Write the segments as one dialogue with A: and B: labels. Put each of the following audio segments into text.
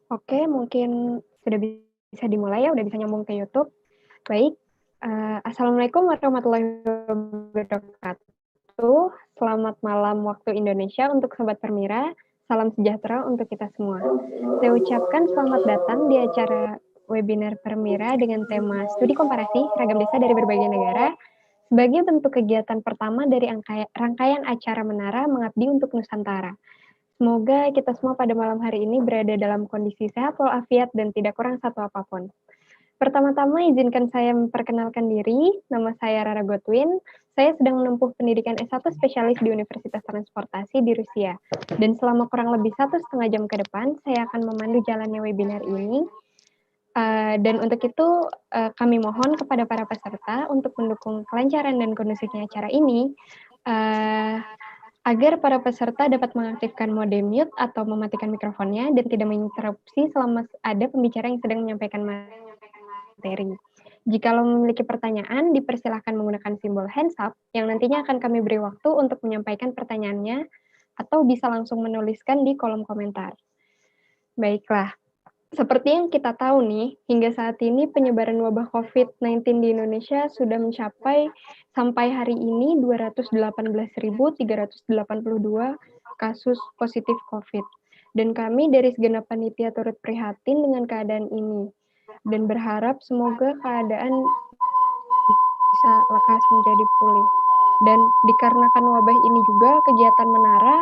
A: Oke, mungkin sudah bisa dimulai ya, udah bisa nyambung ke YouTube. Baik, assalamualaikum warahmatullahi wabarakatuh. Selamat malam waktu Indonesia untuk Sobat Permira. Salam sejahtera untuk kita semua. Saya ucapkan selamat datang di acara webinar Permira dengan tema Studi Komparasi Ragam Desa dari Berbagai Negara sebagai bentuk kegiatan pertama dari rangkaian acara Menara Mengabdi untuk Nusantara. Semoga kita semua pada malam hari ini berada dalam kondisi sehat walafiat dan tidak kurang satu apapun. Pertama-tama izinkan saya memperkenalkan diri, nama saya Rara Godwin, saya sedang menempuh pendidikan S1 spesialis di Universitas Transportasi di Rusia. Dan selama kurang lebih 1,5 jam ke depan, saya akan memandu jalannya webinar ini. Dan untuk itu, kami mohon kepada para peserta untuk mendukung kelancaran dan kondusifnya acara ini, agar para peserta dapat mengaktifkan mode mute atau mematikan mikrofonnya dan tidak menginterupsi selama ada pembicara yang sedang menyampaikan materi. Jika memiliki pertanyaan, dipersilahkan menggunakan simbol hands up yang nantinya akan kami beri waktu untuk menyampaikan pertanyaannya atau bisa langsung menuliskan di kolom komentar. Baiklah, seperti yang kita tahu nih, hingga saat ini penyebaran wabah COVID-19 di Indonesia sudah mencapai sampai hari ini 218.382 kasus positif COVID. Dan kami dari segenap panitia turut prihatin dengan keadaan ini dan berharap semoga keadaan bisa lekas menjadi pulih. Dan dikarenakan wabah ini juga kegiatan Menara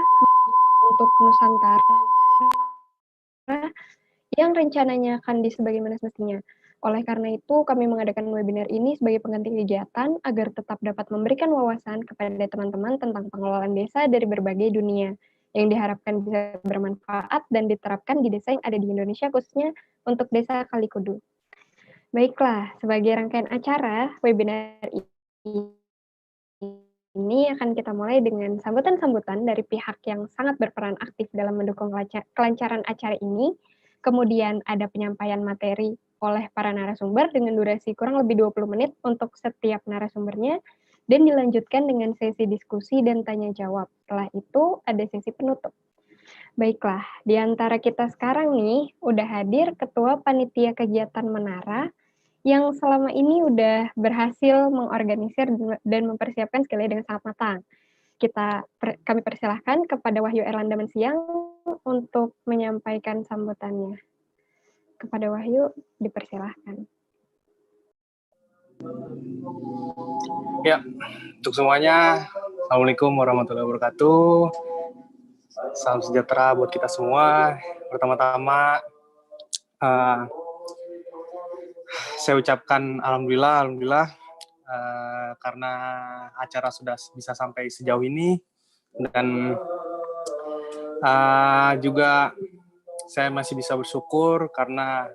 A: untuk Nusantara yang rencananya akan sebagaimana semestinya. Oleh karena itu, kami mengadakan webinar ini sebagai pengganti kegiatan agar tetap dapat memberikan wawasan kepada teman-teman tentang pengelolaan desa dari berbagai dunia, yang diharapkan bisa bermanfaat dan diterapkan di desa yang ada di Indonesia, khususnya untuk desa Kalikudu. Baiklah, sebagai rangkaian acara, webinar ini akan kita mulai dengan sambutan-sambutan dari pihak yang sangat berperan aktif dalam mendukung kelancaran acara ini. Kemudian ada penyampaian materi oleh para narasumber dengan durasi kurang lebih 20 menit untuk setiap narasumbernya, dan dilanjutkan dengan sesi diskusi dan tanya jawab. Setelah itu ada sesi penutup. Baiklah, di antara kita sekarang nih, udah hadir Ketua Panitia Kegiatan Menara, yang selama ini udah berhasil mengorganisir dan mempersiapkan sekali dengan sangat matang. Kami persilahkan kepada Wahyu Erlanda Mensiang untuk menyampaikan sambutannya. Kepada Wahyu, dipersilahkan.
B: Ya, untuk semuanya, Assalamualaikum warahmatullahi wabarakatuh. Salam sejahtera buat kita semua. Pertama-tama, saya ucapkan alhamdulillah karena acara sudah bisa sampai sejauh ini, dan juga saya masih bisa bersyukur karena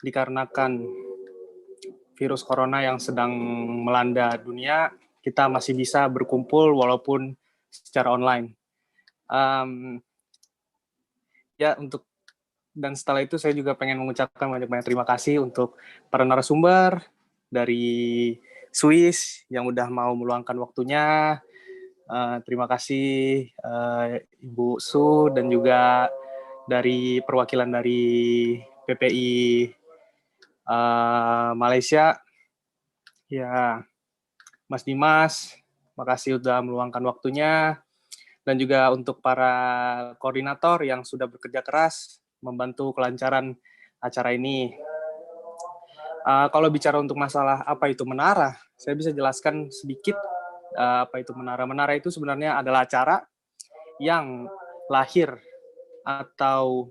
B: dikarenakan virus corona yang sedang melanda dunia, kita masih bisa berkumpul walaupun secara online. Dan setelah itu saya juga pengen mengucapkan banyak-banyak terima kasih untuk para narasumber dari Swiss yang udah mau meluangkan waktunya. Terima kasih Ibu Su dan juga dari perwakilan dari PPI Malaysia. Ya, Mas Dimas, makasih udah meluangkan waktunya. Dan juga untuk para koordinator yang sudah bekerja keras membantu kelancaran acara ini. Kalau bicara untuk masalah apa itu menara, saya bisa jelaskan sedikit apa itu menara. Menara itu sebenarnya adalah acara yang lahir atau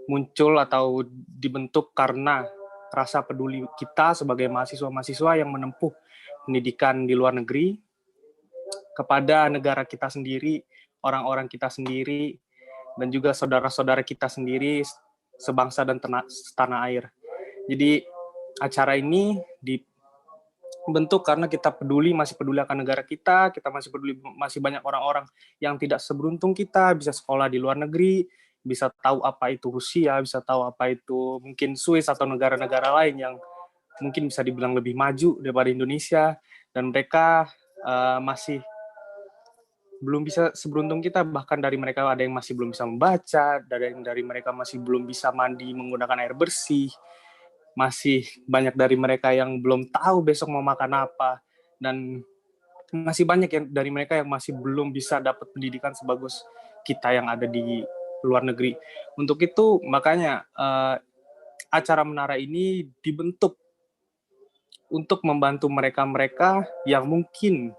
B: muncul atau dibentuk karena rasa peduli kita sebagai mahasiswa-mahasiswa yang menempuh pendidikan di luar negeri kepada negara kita sendiri, orang-orang kita sendiri, dan juga saudara-saudara kita sendiri sebangsa dan tanah air. Jadi acara ini dibentuk karena kita masih peduli akan negara kita masih peduli, masih banyak orang-orang yang tidak seberuntung kita bisa sekolah di luar negeri, bisa tahu apa itu Rusia, bisa tahu apa itu mungkin Swiss atau negara-negara lain yang mungkin bisa dibilang lebih maju daripada Indonesia, dan mereka masih belum bisa seberuntung kita. Bahkan dari mereka ada yang masih belum bisa membaca, dari mereka masih belum bisa mandi menggunakan air bersih, masih banyak dari mereka yang belum tahu besok mau makan apa, dan masih banyak yang dari mereka yang masih belum bisa dapat pendidikan sebagus kita yang ada di luar negeri. Untuk itu makanya acara Menara ini dibentuk untuk membantu mereka-mereka yang mungkin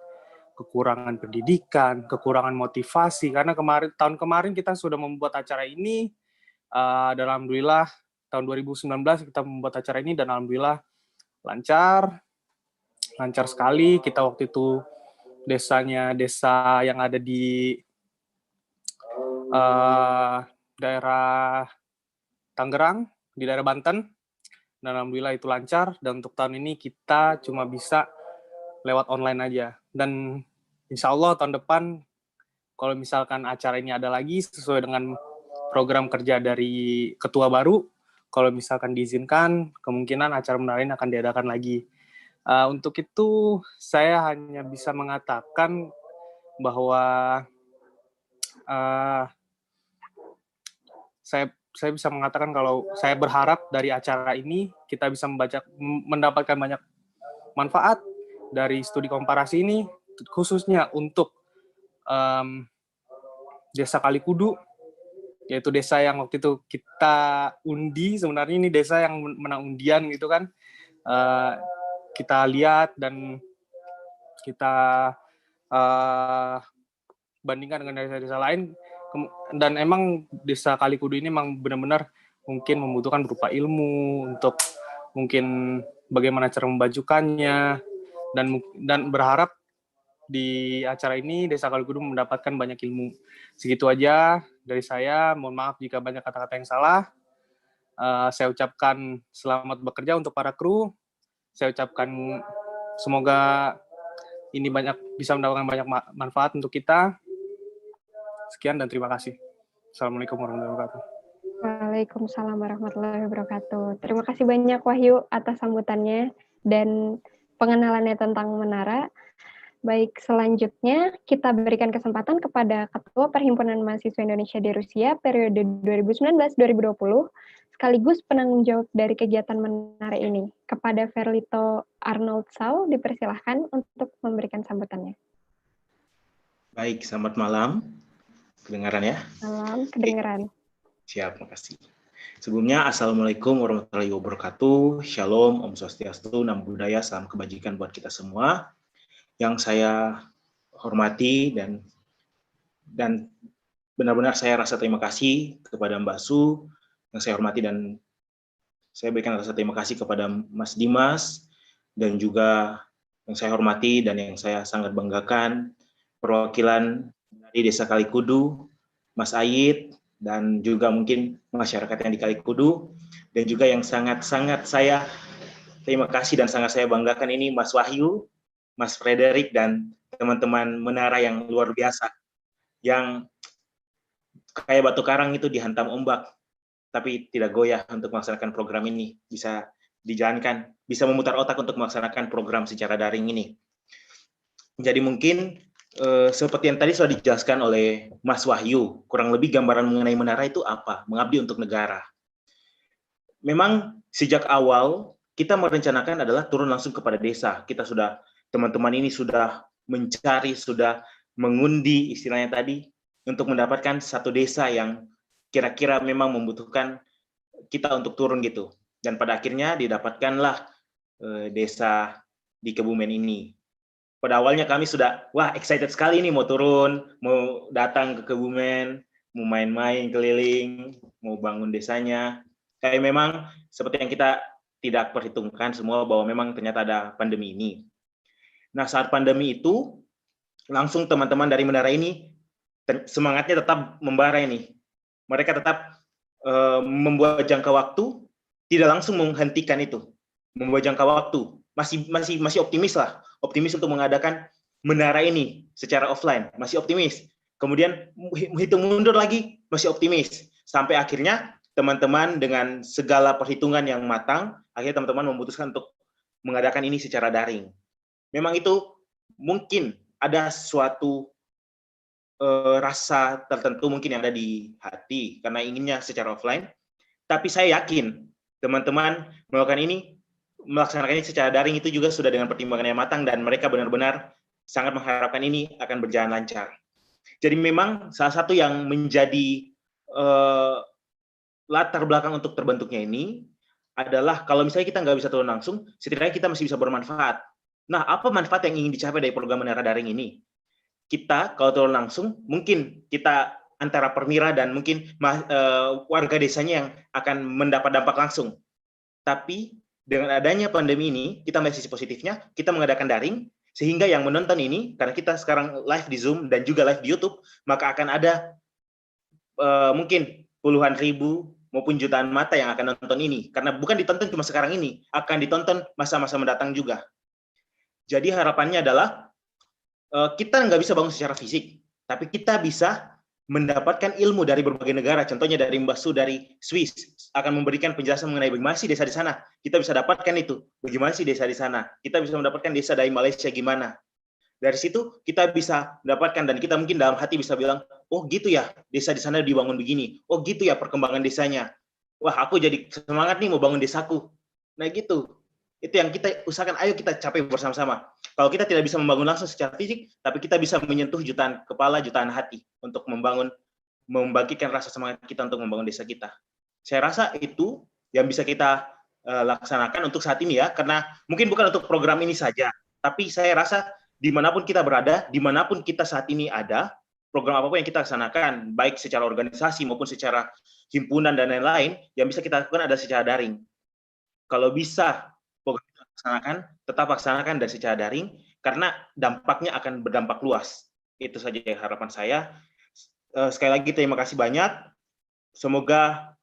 B: kekurangan pendidikan, kekurangan motivasi. Karena tahun kemarin kita sudah membuat acara ini, dan alhamdulillah tahun 2019 kita membuat acara ini dan alhamdulillah lancar sekali. Kita waktu itu desanya desa yang ada di daerah Tangerang, di daerah Banten, dan alhamdulillah itu lancar. Dan untuk tahun ini kita cuma bisa lewat online aja. Dan insya Allah tahun depan kalau misalkan acara ini ada lagi sesuai dengan program kerja dari ketua baru, kalau misalkan diizinkan, kemungkinan acara Menara ini akan diadakan lagi. Untuk itu saya hanya bisa mengatakan bahwa saya bisa mengatakan kalau saya berharap dari acara ini kita bisa mendapatkan banyak manfaat dari studi komparasi ini, khususnya untuk Desa Kalikudu, yaitu desa yang waktu itu kita undi. Sebenarnya ini desa yang menang undian gitu kan. Kita lihat dan kita bandingkan dengan desa-desa lain, dan emang Desa Kalikudu ini memang benar-benar mungkin membutuhkan berupa ilmu untuk mungkin bagaimana cara membajukannya, dan berharap di acara ini Desa Kalikudu mendapatkan banyak ilmu. Segitu aja dari saya. Mohon maaf jika banyak kata-kata yang salah. Saya ucapkan selamat bekerja untuk para kru. Saya ucapkan semoga ini bisa mendapatkan banyak manfaat untuk kita. Sekian dan terima kasih. Assalamualaikum warahmatullahi wabarakatuh.
A: Waalaikumsalam warahmatullahi wabarakatuh. Terima kasih banyak Wahyu atas sambutannya dan pengenalannya tentang Menara. Baik, selanjutnya kita berikan kesempatan kepada Ketua Perhimpunan Mahasiswa Indonesia di Rusia periode 2019-2020, sekaligus penanggung jawab dari kegiatan Menara ini. Kepada Verlito Arnold Sau, dipersilahkan untuk memberikan sambutannya.
C: Baik, selamat malam. Kedengaran ya?
A: Malam, kedengaran.
C: Siap, makasih. Sebelumnya, Assalamualaikum warahmatullahi wabarakatuh. Shalom, Om Swastiastu, Namo Buddhaya, salam kebajikan buat kita semua. Yang saya hormati dan benar-benar saya rasa terima kasih kepada Mbak Su, yang saya hormati, dan saya berikan rasa terima kasih kepada Mas Dimas, dan juga yang saya hormati dan yang saya sangat banggakan, perwakilan dari Desa Kalikudu, Mas Ayit, dan juga mungkin masyarakat yang di Kalikudu, dan juga yang sangat-sangat saya terima kasih dan sangat saya banggakan ini Mas Wahyu, Mas Frederick, dan teman-teman Menara yang luar biasa, yang kayak batu karang itu dihantam ombak, tapi tidak goyah untuk melaksanakan program ini, bisa dijalankan, bisa memutar otak untuk melaksanakan program secara daring ini. Jadi mungkin seperti yang tadi sudah dijelaskan oleh Mas Wahyu, kurang lebih gambaran mengenai Menara itu apa? Mengabdi untuk negara. Memang sejak awal kita merencanakan adalah turun langsung kepada desa. Teman-teman ini sudah mencari, sudah mengundi istilahnya tadi, untuk mendapatkan satu desa yang kira-kira memang membutuhkan kita untuk turun gitu. Dan pada akhirnya didapatkanlah desa di Kebumen ini. Pada awalnya kami sudah, wah excited sekali nih mau turun, mau datang ke Kebumen, mau main-main keliling, mau bangun desanya. Kayak memang seperti yang kita tidak perhitungkan semua bahwa memang ternyata ada pandemi ini. Nah saat pandemi itu, langsung teman-teman dari Menara ini semangatnya tetap membara ini. Mereka tetap membuat jangka waktu, tidak langsung menghentikan itu. Membuat jangka waktu, masih optimis lah, optimis untuk mengadakan Menara ini secara offline, masih optimis. Kemudian hitung mundur lagi, masih optimis. Sampai akhirnya teman-teman dengan segala perhitungan yang matang, akhirnya teman-teman memutuskan untuk mengadakan ini secara daring. Memang itu mungkin ada suatu rasa tertentu mungkin yang ada di hati karena inginnya secara offline. Tapi saya yakin teman-teman melaksanakan ini secara daring itu juga sudah dengan pertimbangan yang matang dan mereka benar-benar sangat mengharapkan ini akan berjalan lancar. Jadi memang salah satu yang menjadi latar belakang untuk terbentuknya ini adalah kalau misalnya kita nggak bisa turun langsung, setidaknya kita masih bisa bermanfaat. Nah, apa manfaat yang ingin dicapai dari program Menara Daring ini? Kita kalau turun langsung, mungkin kita antara permira dan mungkin warga desanya yang akan mendapat dampak langsung. Tapi dengan adanya pandemi ini, kita melihat sisi positifnya, kita mengadakan daring, sehingga yang menonton ini, karena kita sekarang live di Zoom dan juga live di YouTube, maka akan ada mungkin puluhan ribu maupun jutaan mata yang akan nonton ini. Karena bukan ditonton cuma sekarang ini, akan ditonton masa-masa mendatang juga. Jadi harapannya adalah kita nggak bisa bangun secara fisik, tapi kita bisa mendapatkan ilmu dari berbagai negara. Contohnya dari Mbak Su dari Swiss akan memberikan penjelasan mengenai bagaimana sih desa di sana. Kita bisa dapatkan itu, bagaimana sih desa di sana. Kita bisa mendapatkan desa dari Malaysia gimana. Dari situ kita bisa mendapatkan dan kita mungkin dalam hati bisa bilang, oh gitu ya, desa di sana dibangun begini. Oh gitu ya perkembangan desanya. Wah, aku jadi semangat nih mau bangun desaku. Nah gitu. Itu yang kita usahakan, ayo kita capai bersama-sama. Kalau kita tidak bisa membangun langsung secara fisik, tapi kita bisa menyentuh jutaan kepala, jutaan hati untuk membagikan rasa semangat kita untuk membangun desa kita. Saya rasa itu yang bisa kita laksanakan untuk saat ini ya, karena mungkin bukan untuk program ini saja, tapi saya rasa dimanapun kita berada, dimanapun kita saat ini ada, program apapun yang kita laksanakan, baik secara organisasi maupun secara himpunan dan lain-lain, yang bisa kita lakukan adalah secara daring. Kalau bisa program kita laksanakan, tetap laksanakan dari secara daring, karena dampaknya akan berdampak luas. Itu saja harapan saya. Sekali lagi terima kasih banyak. Semoga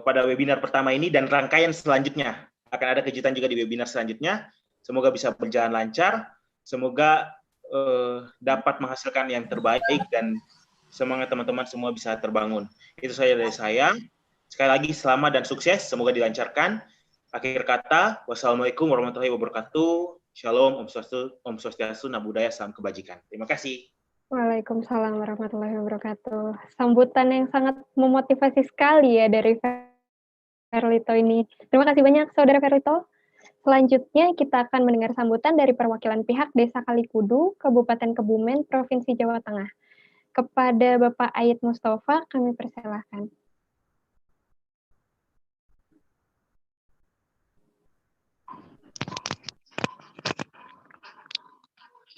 C: pada webinar pertama ini dan rangkaian selanjutnya, akan ada kejutan juga di webinar selanjutnya. Semoga bisa berjalan lancar. Semoga dapat menghasilkan yang terbaik dan semangat teman-teman semua bisa terbangun. Itu saja dari saya. Sekali lagi selamat dan sukses. Semoga dilancarkan. Akhir kata, wassalamualaikum warahmatullahi wabarakatuh. Shalom, Om Swastiastu, Namo Buddhaya, salam kebajikan. Terima kasih.
A: Waalaikumsalam warahmatullahi wabarakatuh. Sambutan yang sangat memotivasi sekali ya dari Ferlito ini. Terima kasih banyak Saudara Ferlito. Selanjutnya kita akan mendengar sambutan dari perwakilan pihak Desa Kalikudu, Kabupaten Kebumen, Provinsi Jawa Tengah. Kepada Bapak Ait Mustafa, kami persilahkan.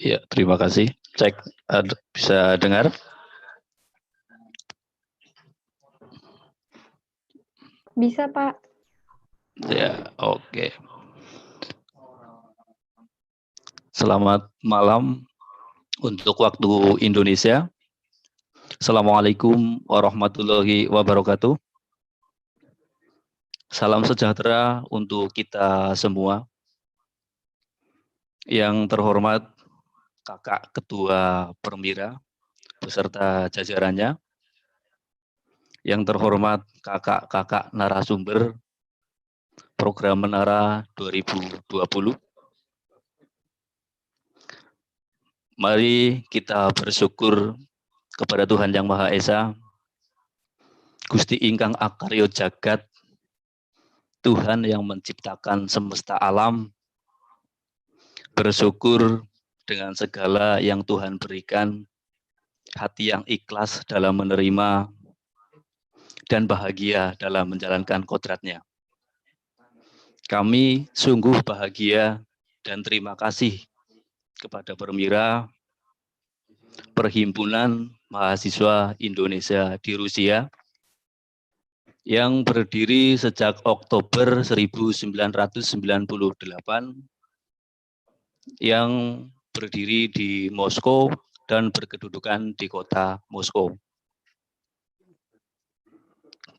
D: Ya, terima kasih. Cek, bisa dengar?
A: Bisa, Pak.
D: Ya, oke. Selamat malam untuk waktu Indonesia. Assalamualaikum warahmatullahi wabarakatuh. Salam sejahtera untuk kita semua. Yang terhormat Kakak Ketua Permira beserta jajarannya. Yang terhormat kakak-kakak narasumber Program Menara 2020. Mari kita bersyukur kepada Tuhan Yang Maha Esa, Gusti Ingkang Akarya Jagat, Tuhan yang menciptakan semesta alam, bersyukur dengan segala yang Tuhan berikan, hati yang ikhlas dalam menerima, dan bahagia dalam menjalankan kodratnya. Kami sungguh bahagia dan terima kasih kepada Permira, Perhimpunan Mahasiswa Indonesia di Rusia, yang berdiri sejak Oktober 1998, yang berdiri di Moskow dan berkedudukan di kota Moskow.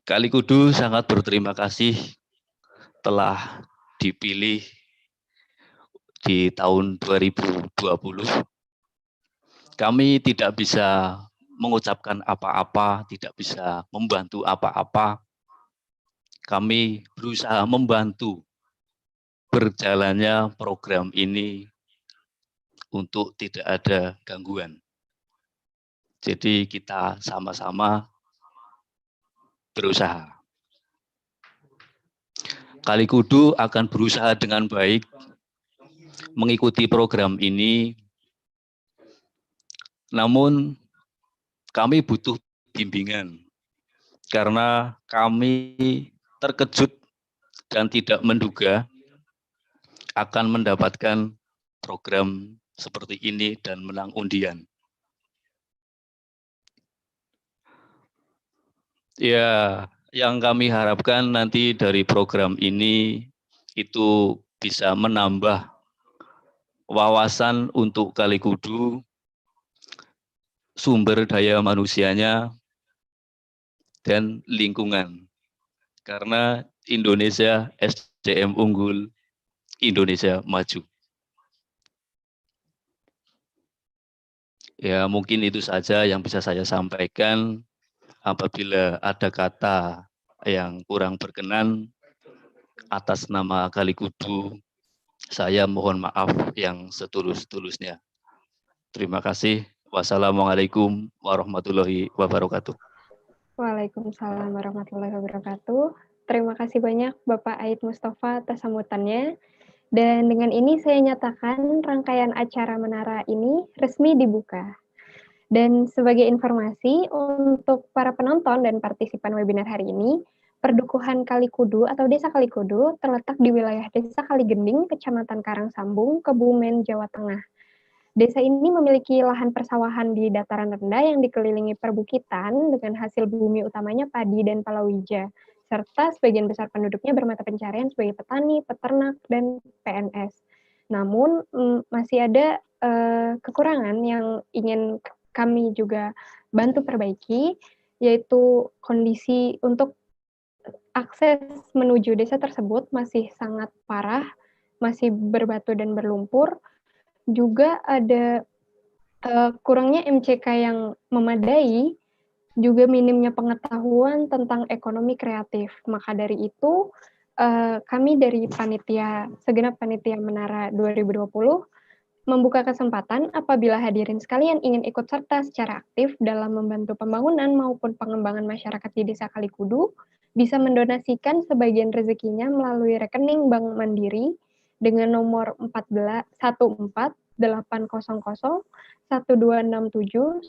D: Kalikudu sangat berterima kasih telah dipilih di tahun 2020. Kami tidak bisa mengucapkan apa-apa, tidak bisa membantu apa-apa. Kami berusaha membantu berjalannya program ini untuk tidak ada gangguan. Jadi kita sama-sama berusaha. Kali Kudu akan berusaha dengan baik mengikuti program ini, namun kami butuh bimbingan karena kami terkejut dan tidak menduga akan mendapatkan program seperti ini dan menang undian. Ya, yang kami harapkan nanti dari program ini itu bisa menambah wawasan untuk Kali Kudu, sumber daya manusianya, dan lingkungan. Karena Indonesia SDM unggul, Indonesia maju. Ya, mungkin itu saja yang bisa saya sampaikan. Apabila ada kata yang kurang berkenan atas nama Kali Kudu, saya mohon maaf yang setulus-tulusnya. Terima kasih. Wassalamualaikum warahmatullahi wabarakatuh.
A: Waalaikumsalam warahmatullahi wabarakatuh. Terima kasih banyak Bapak Aid Mustafa atas sambutannya. Dan dengan ini saya nyatakan rangkaian acara Menara ini resmi dibuka. Dan sebagai informasi untuk para penonton dan partisipan webinar hari ini, Perdukuhan Kali Kudu atau Desa Kali Kudu terletak di wilayah Desa Kaligending, Kecamatan Karangsambung, Kebumen, Jawa Tengah. Desa ini memiliki lahan persawahan di dataran rendah yang dikelilingi perbukitan dengan hasil bumi utamanya padi dan palawija, serta sebagian besar penduduknya bermata pencarian sebagai petani, peternak, dan PNS. Namun masih ada kekurangan yang ingin kami juga bantu perbaiki, yaitu kondisi untuk akses menuju desa tersebut masih sangat parah, masih berbatu dan berlumpur. Juga ada kurangnya MCK yang memadai, juga minimnya pengetahuan tentang ekonomi kreatif. Maka dari itu, kami dari segenap panitia Menara 2020 membuka kesempatan apabila hadirin sekalian ingin ikut serta secara aktif dalam membantu pembangunan maupun pengembangan masyarakat di Desa Kali Kudu, bisa mendonasikan sebagian rezekinya melalui rekening Bank Mandiri dengan nomor 14.800.1267.1750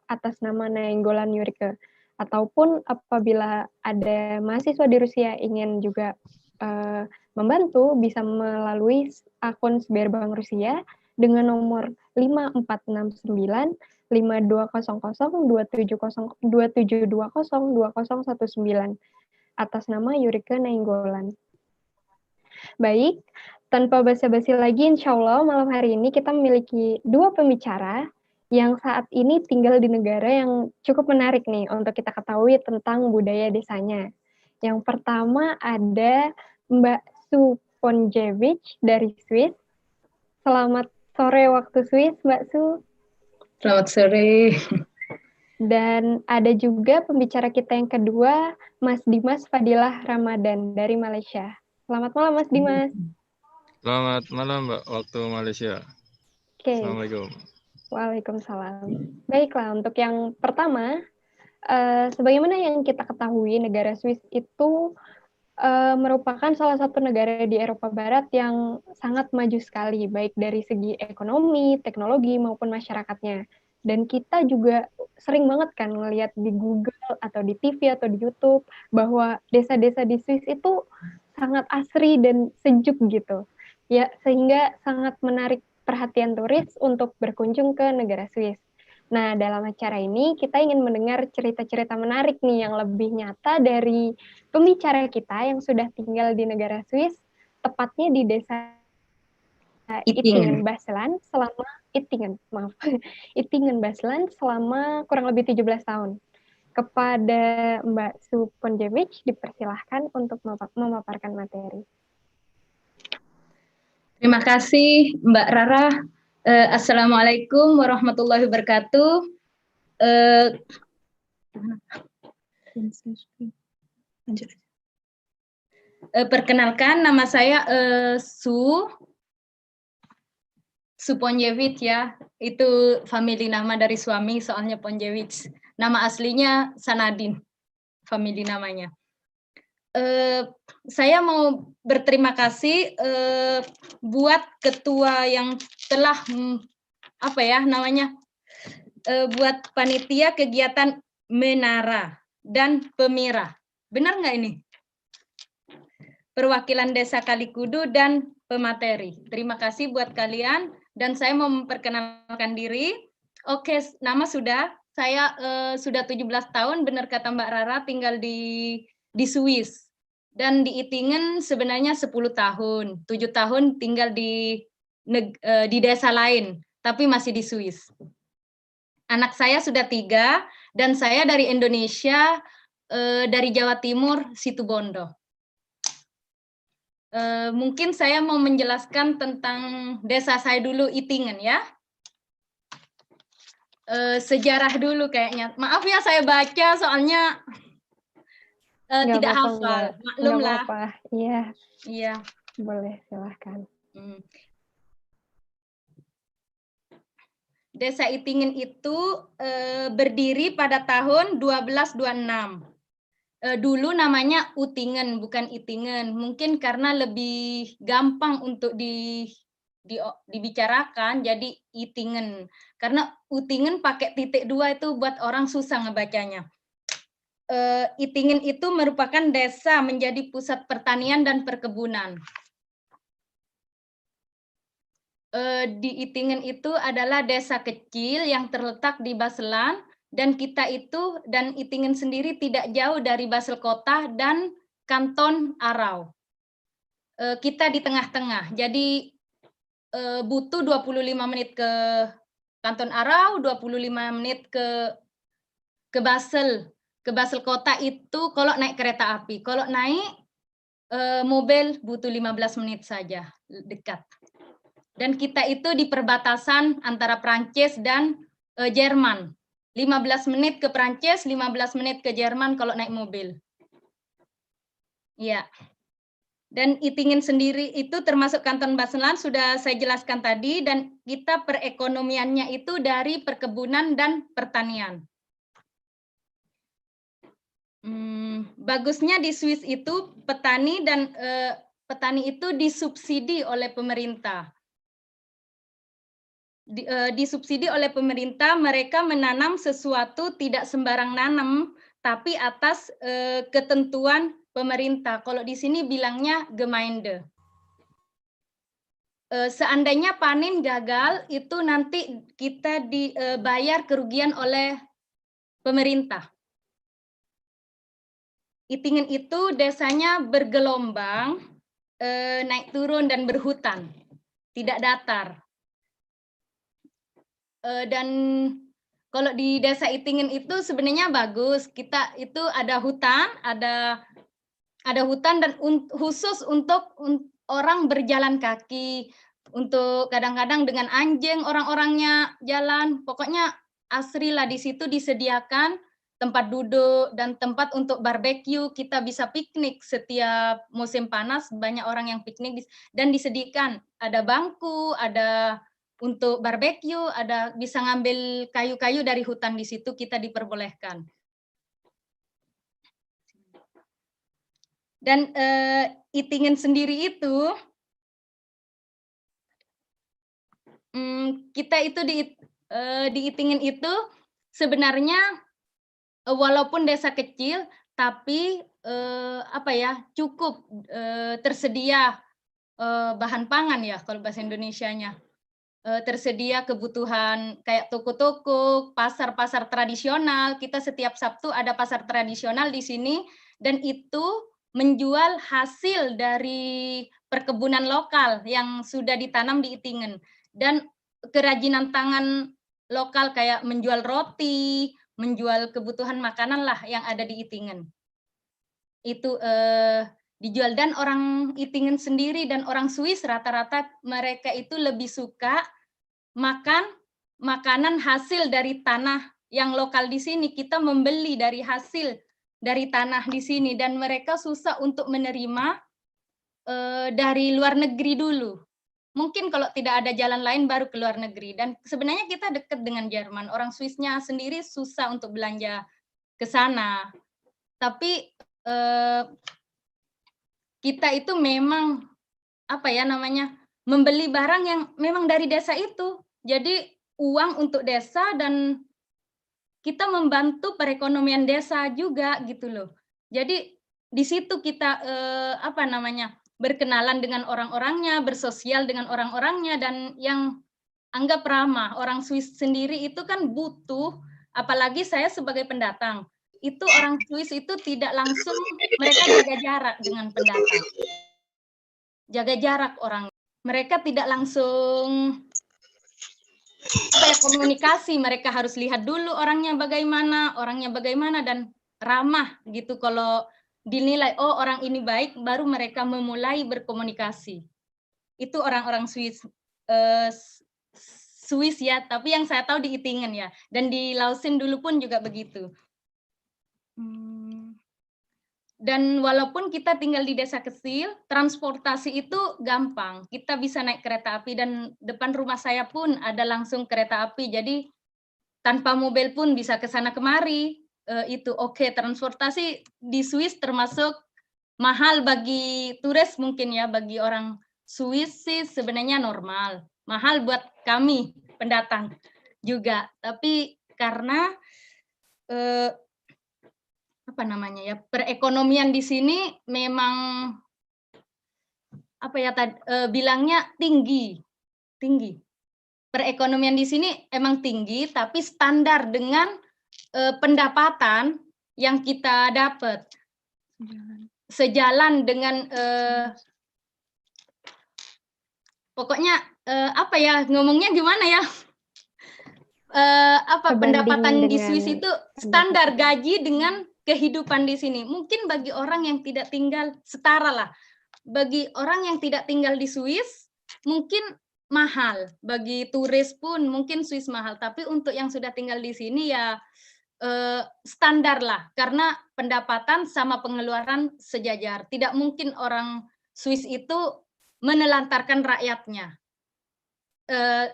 A: atas nama Nainggolan Yurike. Ataupun apabila ada mahasiswa di Rusia ingin juga membantu, bisa melalui akun Sberbank Rusia dengan nomor 5469-5200-2720-2019 atas nama Yurike Nainggolan. Baik, tanpa basa-basi lagi, insya Allah malam hari ini kita memiliki dua pembicara yang saat ini tinggal di negara yang cukup menarik nih untuk kita ketahui tentang budaya desanya. Yang pertama ada Mbak Su Ponjevic dari Swiss. Selamat sore waktu Swiss, Mbak Su.
E: Selamat sore.
A: Dan ada juga pembicara kita yang kedua, Mas Dimas Fadilah Ramadan dari Malaysia. Selamat malam, Mas Dimas.
F: Selamat malam, Mbak, waktu Malaysia.
A: Oke.
F: Assalamualaikum.
A: Waalaikumsalam. Baiklah, untuk yang pertama, sebagaimana yang kita ketahui, negara Swiss itu merupakan salah satu negara di Eropa Barat yang sangat maju sekali, baik dari segi ekonomi, teknologi, maupun masyarakatnya. Dan kita juga sering banget kan ngelihat di Google atau di TV atau di YouTube bahwa desa-desa di Swiss itu sangat asri dan sejuk gitu. Ya, sehingga sangat menarik perhatian turis untuk berkunjung ke negara Swiss. Nah, dalam acara ini kita ingin mendengar cerita-cerita menarik nih yang lebih nyata dari pembicara kita yang sudah tinggal di negara Swiss, tepatnya di desa Ittingen Basland selama Ittingen Basland selama kurang lebih 17 tahun. Kepada Mbak Su Ponjevic dipersilahkan untuk memaparkan materi.
E: Terima kasih Mbak Rara. Assalamualaikum warahmatullahi wabarakatuh. Perkenalkan, nama saya Su. Suponjewicz ya, itu family nama dari suami, soalnya Ponjewicz. Nama aslinya Sanadin, family namanya. Saya mau berterima kasih buat ketua yang telah buat panitia kegiatan Menara dan Pemirah. Benar nggak ini? Perwakilan Desa Kalikudu dan pemateri. Terima kasih buat kalian dan saya mau memperkenalkan diri. Oke, nama sudah. Saya sudah 17 tahun, benar kata Mbak Rara, tinggal di Swiss. Dan di Itingen sebenarnya 10 tahun. 7 tahun tinggal di desa lain, tapi masih di Swiss. Anak saya sudah 3 dan saya dari Indonesia, dari Jawa Timur, Situbondo. Mungkin saya mau menjelaskan tentang desa saya dulu, Itingen ya. Sejarah dulu kayaknya. Maaf ya saya baca soalnya tidak hafal. Maklum lah.
A: Iya.
E: Iya.
A: Boleh, silahkan.
E: Desa Itingen itu berdiri pada tahun 1226. Dulu namanya Utingen, bukan Itingen. Mungkin karena lebih gampang untuk dibicarakan, jadi Itingen. Karena Utingen pakai titik 2 itu buat orang susah ngebacanya. Itingen itu merupakan desa menjadi pusat pertanian dan perkebunan. Di Itingen itu adalah desa kecil yang terletak di Basel, dan Itingen sendiri tidak jauh dari Basel kota dan Kanton Aarau. Kita di tengah-tengah, jadi butuh 25 menit ke Kanton Aarau, 25 menit ke Basel. Ke Basel kota itu kalau naik kereta api. Kalau naik mobil butuh 15 menit saja, dekat. Dan kita itu di perbatasan antara Prancis dan Jerman. 15 menit ke Prancis, 15 menit ke Jerman kalau naik mobil. Ya. Dan Itingen sendiri itu termasuk Kanton Baselan sudah saya jelaskan tadi, dan kita perekonomiannya itu dari perkebunan dan pertanian. Bagusnya di Swiss itu petani itu disubsidi oleh pemerintah. Disubsidi oleh pemerintah, mereka menanam sesuatu tidak sembarang nanam, tapi atas ketentuan pemerintah. Kalau di sini bilangnya Gemeinde. Seandainya panen gagal, itu nanti kita dibayar kerugian oleh pemerintah. Itingen itu desanya bergelombang, naik turun dan berhutan, tidak datar. Dan kalau di desa Itingen itu sebenarnya bagus. Kita itu ada hutan, ada hutan dan khusus untuk orang berjalan kaki. Untuk kadang-kadang dengan anjing orang-orangnya jalan. Pokoknya asri lah, di situ disediakan tempat duduk dan tempat untuk barbeque. Kita bisa piknik setiap musim panas, banyak orang yang piknik dan disediakan ada bangku, ada untuk barbeque, ada bisa ngambil kayu-kayu dari hutan di situ, kita diperbolehkan. Dan Itingen sendiri itu kita itu di Itingen itu sebenarnya walaupun desa kecil, tapi cukup tersedia bahan pangan ya kalau bahasa Indonesianya. Tersedia kebutuhan kayak toko-toko, pasar-pasar tradisional. Kita setiap Sabtu ada pasar tradisional di sini, dan itu menjual hasil dari perkebunan lokal yang sudah ditanam di Itingen. Dan kerajinan tangan lokal kayak menjual roti, menjual kebutuhan makanan lah yang ada di Itingen. Itu dijual, dan orang Itingen sendiri dan orang Swiss rata-rata mereka itu lebih suka makan makanan hasil dari tanah yang lokal di sini. Kita membeli dari hasil dari tanah di sini, dan mereka susah untuk menerima dari luar negeri dulu. mungkin kalau tidak ada jalan lain baru ke luar negeri. Dan sebenarnya kita dekat dengan Jerman. Orang Swissnya sendiri susah untuk belanja ke sana. Tapi kita itu memang membeli barang yang memang dari desa itu. Jadi uang untuk desa dan kita membantu perekonomian desa juga gitu loh. Jadi di situ kita berkenalan dengan orang-orangnya, bersosial dengan orang-orangnya, dan yang anggap ramah. Orang Swiss sendiri itu kan butuh, apalagi saya sebagai pendatang, itu orang Swiss itu tidak langsung, mereka jaga jarak dengan pendatang. Jaga jarak orang. Mereka tidak langsung komunikasi, mereka harus lihat dulu orangnya bagaimana, dan ramah gitu. Kalau dinilai, oh orang ini baik, baru mereka memulai berkomunikasi. Itu orang-orang Swiss. Swiss ya, tapi yang saya tahu di Ittingen ya, dan di Lausanne dulu pun juga begitu. Dan walaupun kita tinggal di desa kecil, transportasi itu gampang. Kita bisa naik kereta api, dan depan rumah saya pun ada langsung kereta api. Jadi tanpa mobil pun bisa ke sana kemari. Itu oke. Transportasi di Swiss termasuk mahal bagi turis mungkin ya, bagi orang Swiss sih sebenarnya normal. Mahal buat kami pendatang juga. Tapi karena perekonomian di sini memang bilangnya tinggi. Perekonomian di sini emang tinggi, tapi standar dengan pendapatan yang kita dapat sejalan dengan pokoknya ngomongnya gimana ya? Pendapatan di Swiss itu standar gaji dengan kehidupan di sini. Mungkin bagi orang yang tidak tinggal setara lah. Bagi orang yang tidak tinggal di Swiss mungkin mahal. Bagi turis pun mungkin Swiss mahal. Tapi untuk yang sudah tinggal di sini ya standar lah. Karena pendapatan sama pengeluaran sejajar. Tidak mungkin orang Swiss itu menelantarkan rakyatnya.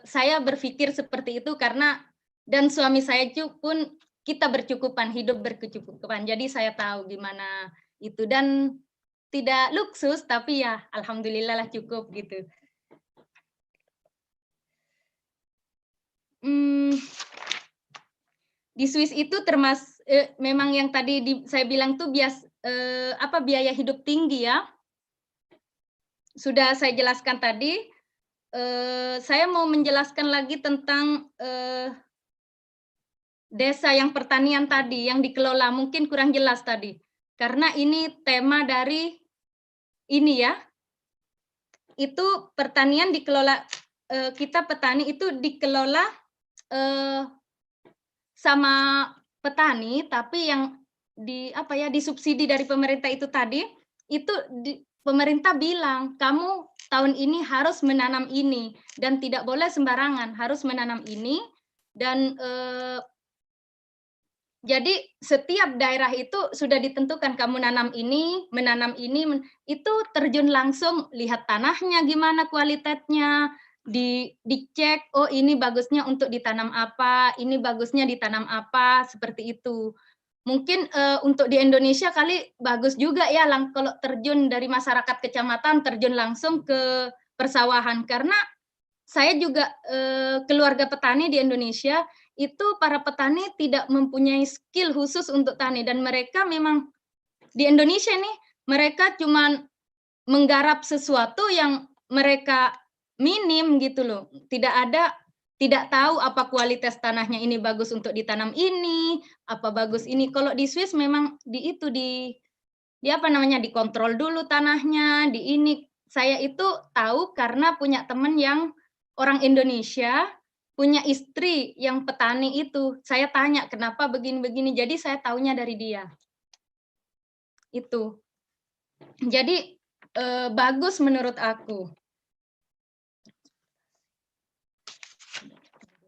E: Saya berpikir seperti itu karena, dan suami saya pun kita bercukupan, hidup berkecukupan. Jadi saya tahu gimana itu, dan tidak luksus tapi ya alhamdulillah lah cukup gitu. Di Swiss itu termasuk memang yang tadi saya bilang tuh biaya hidup tinggi ya. Sudah saya jelaskan tadi. Saya mau menjelaskan lagi tentang desa yang pertanian tadi, yang dikelola, mungkin kurang jelas tadi. Karena ini tema dari ini ya, itu pertanian dikelola, kita petani itu dikelola sama petani, tapi yang disubsidi dari pemerintah itu tadi, itu pemerintah bilang, kamu tahun ini harus menanam ini, dan tidak boleh sembarangan, harus menanam ini, dan jadi setiap daerah itu sudah ditentukan, kamu menanam ini, itu terjun langsung, lihat tanahnya gimana kualitasnya, dicek, oh ini bagusnya untuk ditanam apa, ini bagusnya ditanam apa, seperti itu. Mungkin untuk di Indonesia kali bagus juga ya, kalau terjun dari masyarakat kecamatan, terjun langsung ke persawahan. Karena saya juga keluarga petani di Indonesia, itu para petani tidak mempunyai skill khusus untuk tani, dan mereka memang di Indonesia nih, mereka cuma menggarap sesuatu yang mereka minim gitu loh, tidak tahu apa kualitas tanahnya, ini bagus untuk ditanam ini, apa bagus ini. Kalau di Swiss memang dikontrol dulu tanahnya, saya itu tahu karena punya teman yang orang Indonesia, punya istri yang petani itu. Saya tanya kenapa begini-begini, jadi saya tahunya dari dia. Itu. Jadi bagus menurut aku.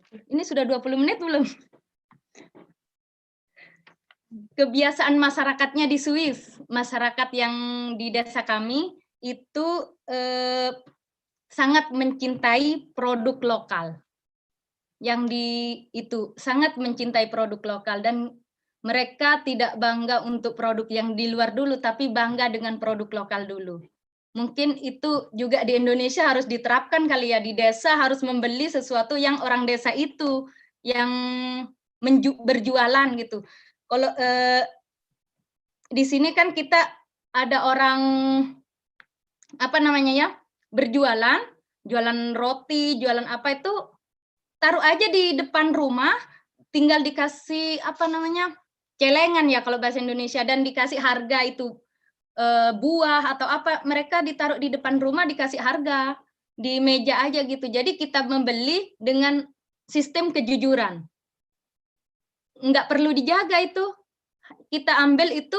E: Ini sudah 20 menit belum? Kebiasaan masyarakatnya di Swiss, masyarakat yang di desa kami itu sangat mencintai produk lokal. Sangat mencintai produk lokal, dan mereka tidak bangga untuk produk yang di luar dulu, tapi bangga dengan produk lokal dulu. Mungkin itu juga di Indonesia harus diterapkan kali ya, di desa harus membeli sesuatu yang orang desa itu yang berjualan gitu. Kalau di sini kan kita ada orang berjualan, jualan roti, jualan apa itu, taruh aja di depan rumah, tinggal dikasih celengan ya kalau bahasa Indonesia, dan dikasih harga itu buah atau apa, mereka ditaruh di depan rumah dikasih harga di meja aja gitu. Jadi kita membeli dengan sistem kejujuran, nggak perlu dijaga itu. Kita ambil itu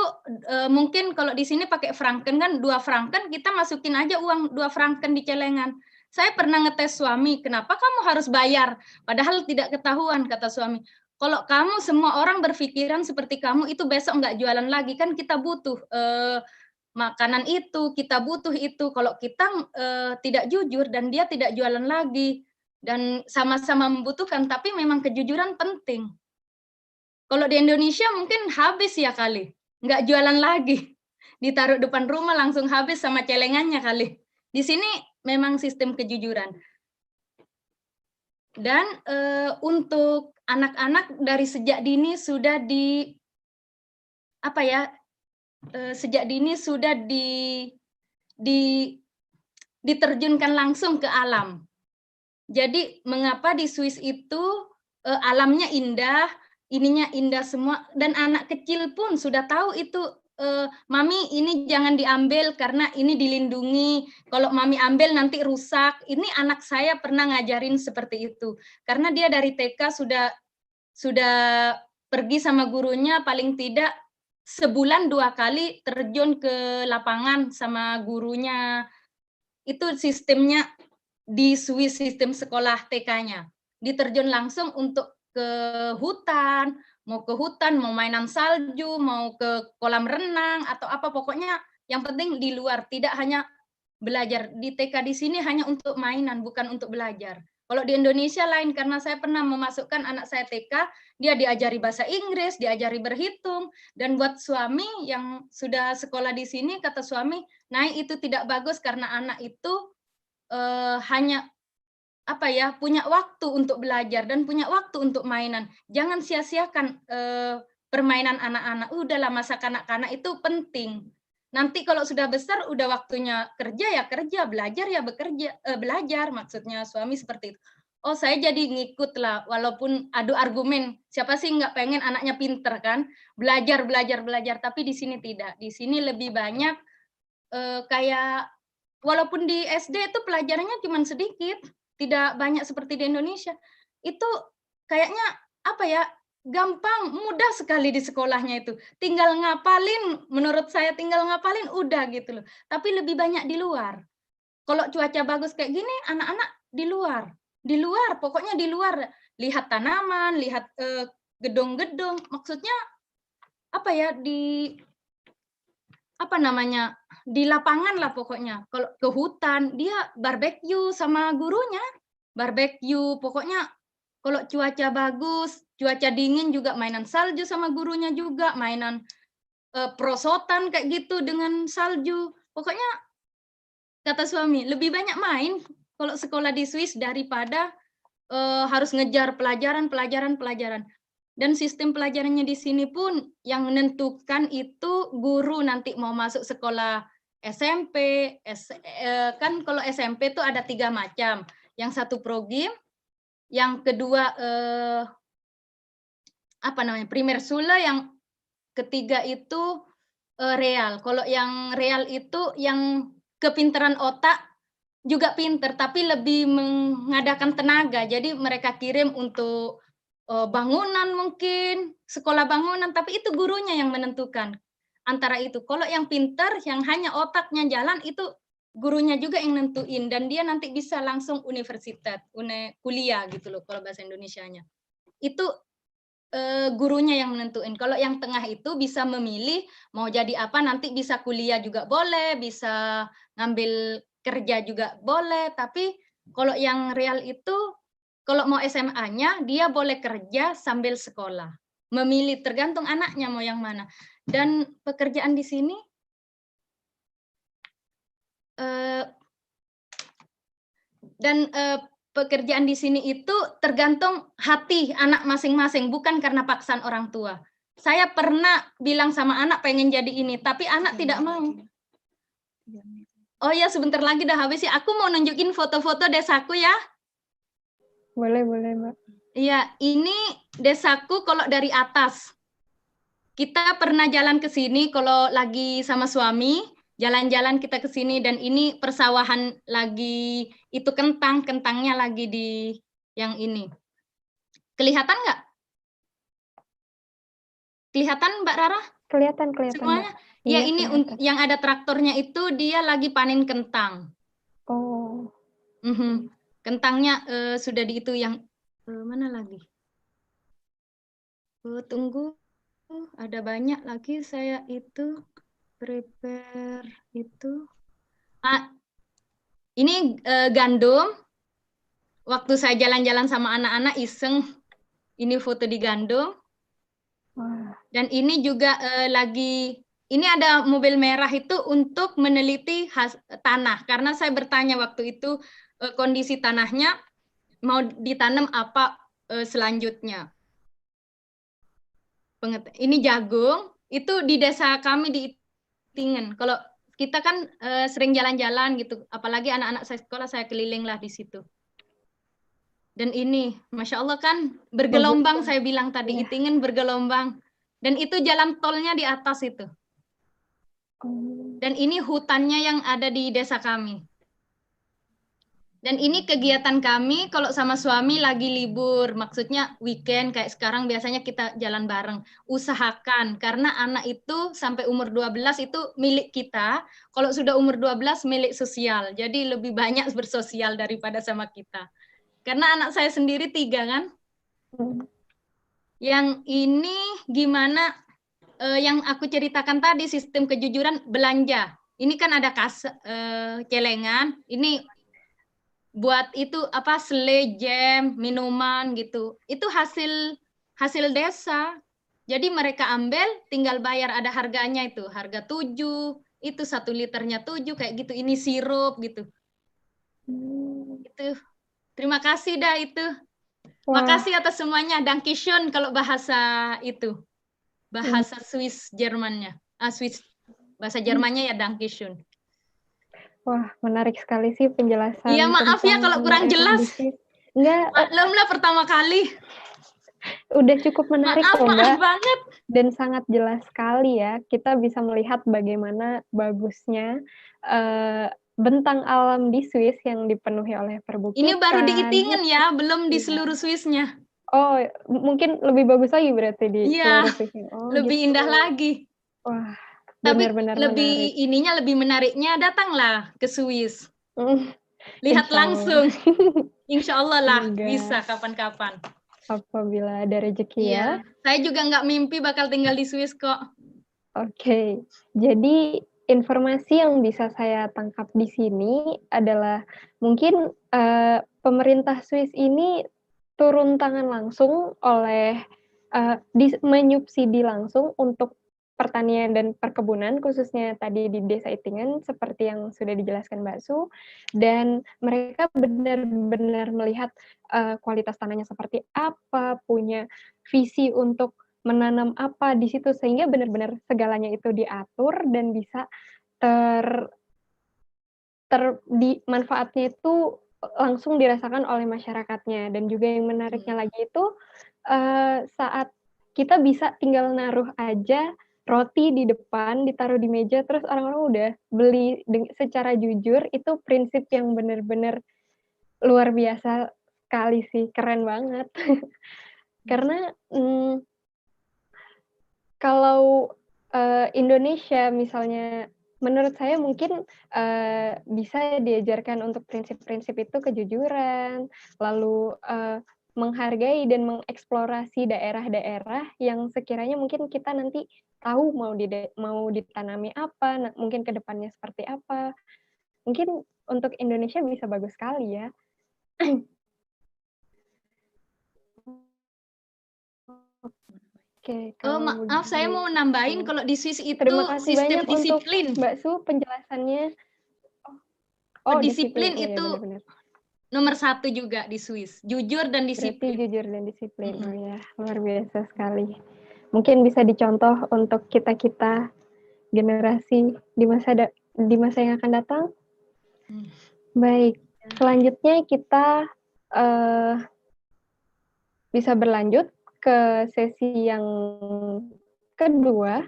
E: mungkin kalau di sini pakai franken kan, 2 franken kita masukin aja uang 2 franken di celengan. Saya pernah ngetes suami, kenapa kamu harus bayar? Padahal tidak ketahuan, kata suami. Kalau kamu semua orang berpikiran seperti kamu, itu besok nggak jualan lagi. Kan kita butuh makanan itu, kita butuh itu. Kalau kita tidak jujur dan dia tidak jualan lagi, dan sama-sama membutuhkan, tapi memang kejujuran penting. Kalau di Indonesia mungkin habis ya kali, nggak jualan lagi. Ditaruh depan rumah langsung habis sama celengannya kali. Di sini memang sistem kejujuran. Dan untuk anak-anak dari sejak dini sudah diterjunkan langsung ke alam. Jadi mengapa di Swiss itu alamnya indah, ininya indah semua, dan anak kecil pun sudah tahu itu, mami ini jangan diambil karena ini dilindungi, kalau mami ambil nanti rusak. Ini anak saya pernah ngajarin seperti itu, karena dia dari TK sudah pergi sama gurunya paling tidak sebulan 2 kali terjun ke lapangan sama gurunya. Itu sistemnya di Swiss, sistem sekolah TK-nya. Diterjun langsung untuk ke hutan, mau mainan salju, mau ke kolam renang atau apa, pokoknya yang penting di luar, tidak hanya belajar. Di TK di sini hanya untuk mainan, bukan untuk belajar. Kalau di Indonesia lain, karena saya pernah memasukkan anak saya TK, dia diajari bahasa Inggris, diajari berhitung, dan buat suami yang sudah sekolah di sini, kata suami, nah itu tidak bagus karena anak itu hanya punya waktu untuk belajar dan punya waktu untuk mainan. Jangan sia-siakan permainan anak-anak. Udahlah, masa kanak-kanak itu penting. Nanti kalau sudah besar, udah waktunya kerja ya kerja, belajar ya belajar. Maksudnya suami seperti itu. Oh, saya jadi ngikut lah, walaupun adu argumen. Siapa sih nggak pengen anaknya pinter kan? Belajar. Tapi di sini tidak. Di sini lebih banyak kayak, walaupun di SD itu pelajarannya cuma sedikit, tidak banyak seperti di Indonesia. Itu kayaknya gampang, mudah sekali di sekolahnya itu. Tinggal ngapalin, menurut saya tinggal ngapalin udah gitu loh. Tapi lebih banyak di luar. Kalau cuaca bagus kayak gini, anak-anak di luar, pokoknya di luar. Lihat tanaman, lihat gedung-gedung. Maksudnya di lapangan lah pokoknya. Kalau ke hutan, dia barbeque sama gurunya. Pokoknya kalau cuaca bagus, cuaca dingin juga mainan salju sama gurunya juga, mainan prosotan kayak gitu dengan salju. Pokoknya kata suami, lebih banyak main kalau sekolah di Swiss daripada harus ngejar pelajaran. Dan sistem pelajarannya di sini pun yang menentukan itu guru nanti mau masuk sekolah SMP, kan kalau SMP itu ada 3 macam. Yang satu progim, yang kedua primer sula, yang ketiga itu real. Kalau yang real itu yang kepintaran otak juga pinter, tapi lebih mengadakan tenaga. Jadi mereka kirim untuk bangunan mungkin, sekolah bangunan, tapi itu gurunya yang menentukan antara itu. Kalau yang pinter, yang hanya otaknya jalan, itu gurunya juga yang nentuin, dan dia nanti bisa langsung universitas, kuliah gitu loh kalau bahasa Indonesianya. Itu gurunya yang menentuin. Kalau yang tengah itu bisa memilih mau jadi apa, nanti bisa kuliah juga boleh, bisa ngambil kerja juga boleh, tapi kalau yang real itu kalau mau SMA-nya dia boleh kerja sambil sekolah. Memilih tergantung anaknya mau yang mana. Dan pekerjaan di sini pekerjaan di sini itu tergantung hati anak masing-masing, bukan karena paksaan orang tua. Saya pernah bilang sama anak pengen jadi ini, tapi anak tidak mau. Oh ya, sebentar lagi udah habis ya. Aku mau nunjukin foto-foto desaku ya.
A: Boleh, Mbak.
E: Iya, ini desaku kalau dari atas. Kita pernah jalan ke sini kalau lagi sama suami, jalan-jalan kita ke sini, dan ini persawahan lagi, itu kentangnya lagi di yang ini. Kelihatan nggak? Kelihatan Mbak Rara?
A: Kelihatan
E: Semuanya?
A: Mbak.
E: Ya,
A: Iya,
E: ini
A: kelihatan.
E: yang ada traktornya itu dia lagi panen kentang.
A: Oh.
E: Kentangnya sudah di itu yang mana lagi? Tunggu, ada banyak lagi saya itu prepare itu. Ini gandum. Waktu saya jalan-jalan sama anak-anak iseng, ini foto di gandum.
A: Wah.
E: Dan ini juga ini ada mobil merah itu untuk meneliti tanah. Karena saya bertanya waktu itu kondisi tanahnya mau ditanam apa selanjutnya. Ini jagung, itu di desa kami di Itingen. Kalau kita kan sering jalan-jalan gitu, apalagi anak-anak saya sekolah, saya keliling lah di situ. Dan ini, Masya Allah kan, bergelombang saya bilang tadi, Itingen bergelombang. Dan itu jalan tolnya di atas itu. Dan ini hutannya yang ada di desa kami. Dan ini kegiatan kami kalau sama suami lagi libur, maksudnya weekend kayak sekarang biasanya kita jalan bareng. Usahakan, karena anak itu sampai umur 12 itu milik kita, kalau sudah umur 12 milik sosial. Jadi lebih banyak bersosial daripada sama kita. Karena anak saya sendiri 3 kan. Yang ini gimana yang aku ceritakan tadi, sistem kejujuran belanja. Ini kan ada celengan, ini buat itu apa selai, jam, minuman gitu. Itu hasil desa. Jadi mereka ambil, tinggal bayar, ada harganya itu. Harga 7, itu 1 liternya 7 kayak gitu. Ini sirup gitu. Itu. Terima kasih dah itu.
A: Wah.
E: Makasih atas semuanya. Dankeschön kalau bahasa itu. Bahasa Swiss Jermannya. Swiss bahasa Jermannya ya Dankeschön.
A: Wah, menarik sekali sih penjelasan.
E: Iya, maaf ya kalau kurang jelas.
A: Enggak,
E: maklum lah pertama kali.
A: Udah cukup menarik kok, Mbak.
E: Maaf banget.
A: Dan sangat jelas sekali ya, kita bisa melihat bagaimana bagusnya bentang alam di Swiss yang dipenuhi oleh perbukitan.
E: Ini baru di Itingen ya, belum di seluruh Swissnya.
A: Oh, mungkin lebih bagus lagi berarti di seluruh Swissnya. Oh,
E: lebih
A: gitu.
E: indah lagi.
A: Wah,
E: benar-benar
A: menarik.
E: Lebih menariknya datanglah ke Swiss. Lihat langsung. Insya Allah lah bisa kapan-kapan.
A: Apabila ada rezeki ya.
E: Saya juga nggak mimpi bakal tinggal di Swiss kok.
A: Oke, jadi informasi yang bisa saya tangkap di sini adalah mungkin pemerintah Swiss ini turun tangan langsung oleh menyubsidi langsung untuk pertanian dan perkebunan, khususnya tadi di Desa Itingen, seperti yang sudah dijelaskan Mbak Su, dan mereka benar-benar melihat kualitas tanahnya seperti apa, punya visi untuk menanam apa di situ, sehingga benar-benar segalanya itu diatur dan bisa manfaatnya itu langsung dirasakan oleh masyarakatnya. Dan juga yang menariknya lagi itu saat kita bisa tinggal naruh aja roti di depan, ditaruh di meja, terus orang-orang udah beli secara jujur, itu prinsip yang benar-benar luar biasa sekali sih, keren banget. Karena kalau Indonesia misalnya, menurut saya mungkin bisa diajarkan untuk prinsip-prinsip itu kejujuran, lalu menghargai dan mengeksplorasi daerah-daerah yang sekiranya mungkin kita nanti tahu mau ditanami apa, mungkin ke depannya seperti apa. Mungkin untuk Indonesia bisa bagus sekali ya. Oke, kalau
E: Maaf, saya mau nambahin kalau di Swiss itu
A: terima kasih
E: sistem
A: banyak untuk
E: disiplin.
A: Mbak Su penjelasannya. Oh,
E: Disiplin
A: disiplin. Iya,
E: itu
A: benar-benar.
E: nomor 1 juga di Swiss. Jujur dan
A: Berarti
E: disiplin.
A: jujur dan disiplin. Oh ya, luar biasa sekali. Mungkin bisa dicontoh untuk kita-kita generasi di masa yang akan datang. Baik, selanjutnya kita bisa berlanjut ke sesi yang kedua.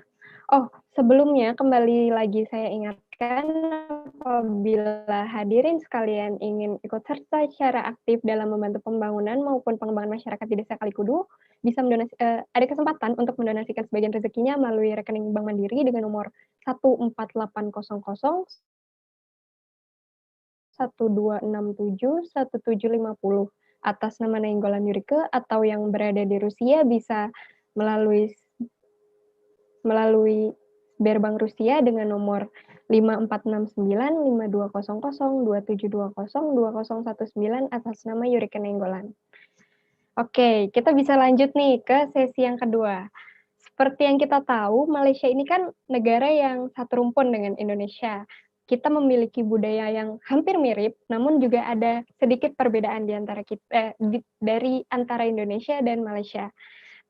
A: Oh, sebelumnya kembali lagi saya ingatkan apabila hadirin sekalian ingin ikut serta secara aktif dalam membantu pembangunan maupun pengembangan masyarakat di Desa Kalikudu, bisa ada kesempatan untuk mendonasikan sebagian rezekinya melalui rekening Bank Mandiri dengan nomor 14800 1267 1750 atas nama Nainggolan Yurike, atau yang berada di Rusia bisa melalui Sberbank Rusia dengan nomor 5469 5200 2720 2019 atas nama Yurike Nainggolan. Oke, kita bisa lanjut nih ke sesi yang kedua. Seperti yang kita tahu, Malaysia ini kan negara yang satu rumpun dengan Indonesia. Kita memiliki budaya yang hampir mirip, namun juga ada sedikit perbedaan di antara dari antara Indonesia dan Malaysia.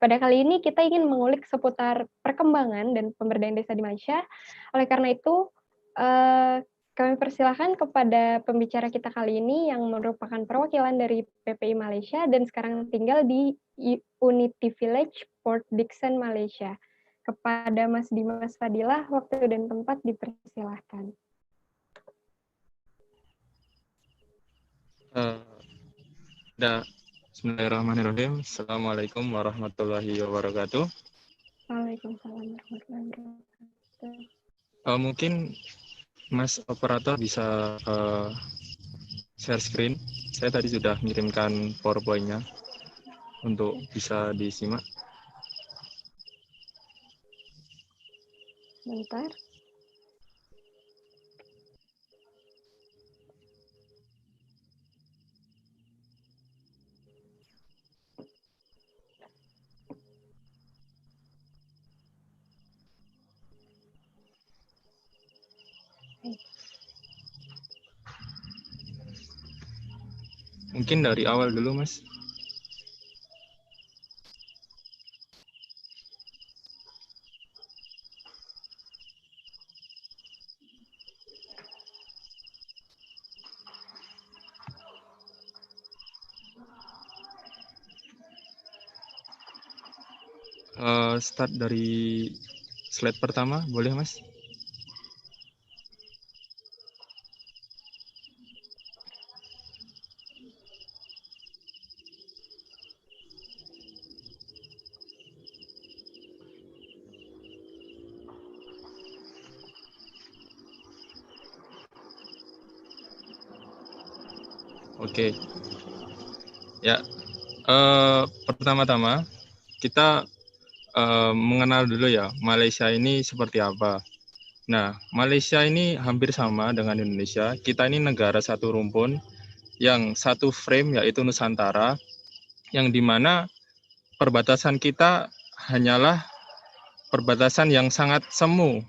A: Pada kali ini kita ingin mengulik seputar perkembangan dan pemberdayaan desa di Malaysia. Oleh karena itu, kami persilahkan kepada pembicara kita kali ini yang merupakan perwakilan dari PPI Malaysia dan sekarang tinggal di Unity Village, Port Dickson, Malaysia. Kepada Mas Dimas Fadilah, waktu dan tempat dipersilahkan.
F: Bismillahirrahmanirrahim. Assalamualaikum warahmatullahi wabarakatuh.
A: Waalaikumsalam warahmatullahi wabarakatuh.
F: Mungkin Mas Operator bisa share screen. Saya tadi sudah mengirimkan PowerPoint-nya untuk bisa disimak.
A: Bentar.
F: Mungkin dari awal dulu, Mas. Start dari slide pertama, boleh, Mas? Oke. Ya, pertama-tama kita mengenal dulu ya Malaysia ini seperti apa. Nah, Malaysia ini hampir sama dengan Indonesia. Kita ini negara satu rumpun yang satu frame yaitu Nusantara, yang dimana perbatasan kita hanyalah perbatasan yang sangat semu,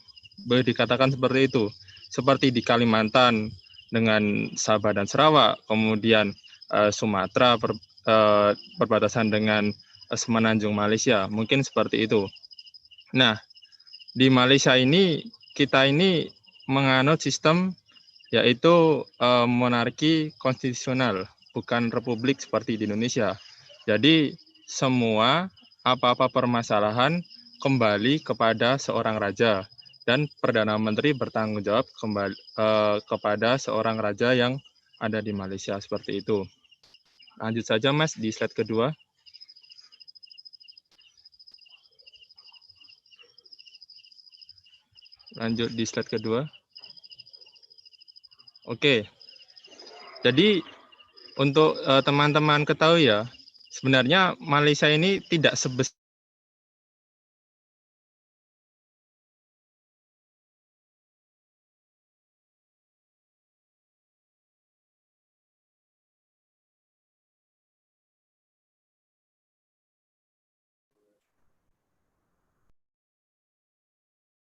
F: boleh dikatakan seperti itu. Seperti di Kalimantan dengan Sabah dan Sarawak, kemudian Sumatera perbatasan dengan Semenanjung Malaysia, mungkin seperti itu. Nah, di Malaysia ini kita ini menganut sistem yaitu monarki konstitusional, bukan republik seperti di Indonesia. Jadi semua apa-apa permasalahan kembali kepada seorang raja dan Perdana Menteri bertanggung jawab kembali kepada seorang raja yang ada di Malaysia, seperti itu. Lanjut saja, Mas, di slide kedua. Lanjut di slide kedua. Oke. Jadi untuk teman-teman ketahui ya, sebenarnya Malaysia ini tidak sebesar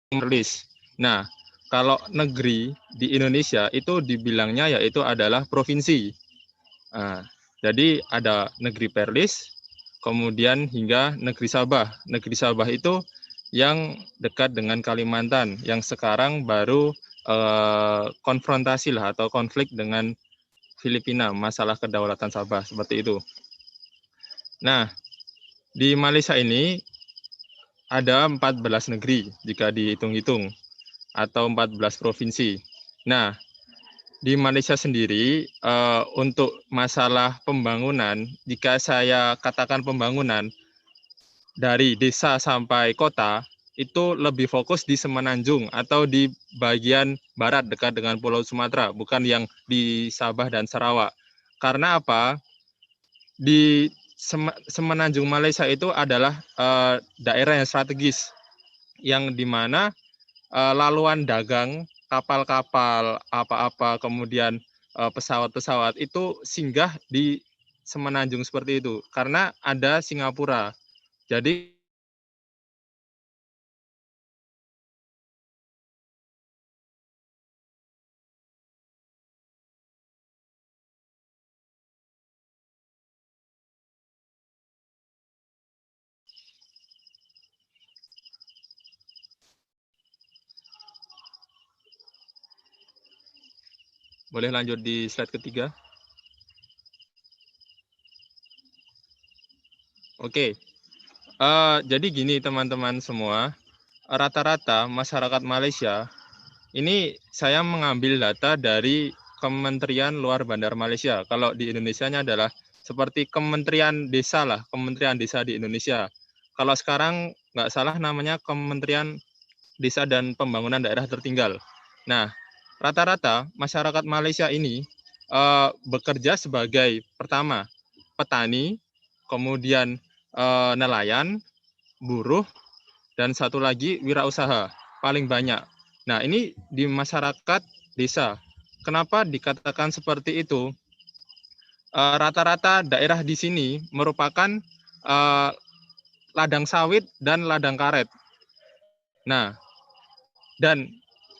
F: perlis. Nah, kalau negeri di Indonesia itu dibilangnya yaitu adalah provinsi. Nah, jadi ada negeri perlis, kemudian hingga negeri Sabah. Negeri Sabah itu yang dekat dengan Kalimantan, yang sekarang baru konfrontasi lah atau konflik dengan Filipina, masalah kedaulatan Sabah, seperti itu. Nah, di Malaysia ini ada 14 negeri jika dihitung-hitung, atau 14 provinsi. Nah, di Malaysia sendiri, untuk masalah pembangunan, jika saya katakan pembangunan, dari desa sampai kota, itu lebih fokus di Semenanjung atau di bagian barat dekat dengan Pulau Sumatera, bukan yang di Sabah dan Sarawak. Karena apa? Di Semenanjung Malaysia itu adalah daerah yang strategis, yang dimana laluan dagang, kapal-kapal, apa-apa, kemudian pesawat-pesawat itu singgah di Semenanjung seperti itu, karena ada Singapura. Jadi boleh lanjut di slide ketiga. Oke, jadi gini teman-teman semua, rata-rata masyarakat Malaysia, ini saya mengambil data dari Kementerian Luar Bandar Malaysia. Kalau di Indonesianya adalah seperti Kementerian Desa lah, Kementerian Desa di Indonesia. Kalau sekarang nggak salah namanya Kementerian Desa dan Pembangunan Daerah Tertinggal. Nah, rata-rata masyarakat Malaysia ini bekerja sebagai pertama petani, kemudian nelayan, buruh, dan satu lagi wirausaha paling banyak. Nah, ini di masyarakat desa. Kenapa dikatakan seperti itu? Rata-rata daerah di sini merupakan ladang sawit dan ladang karet. Nah, dan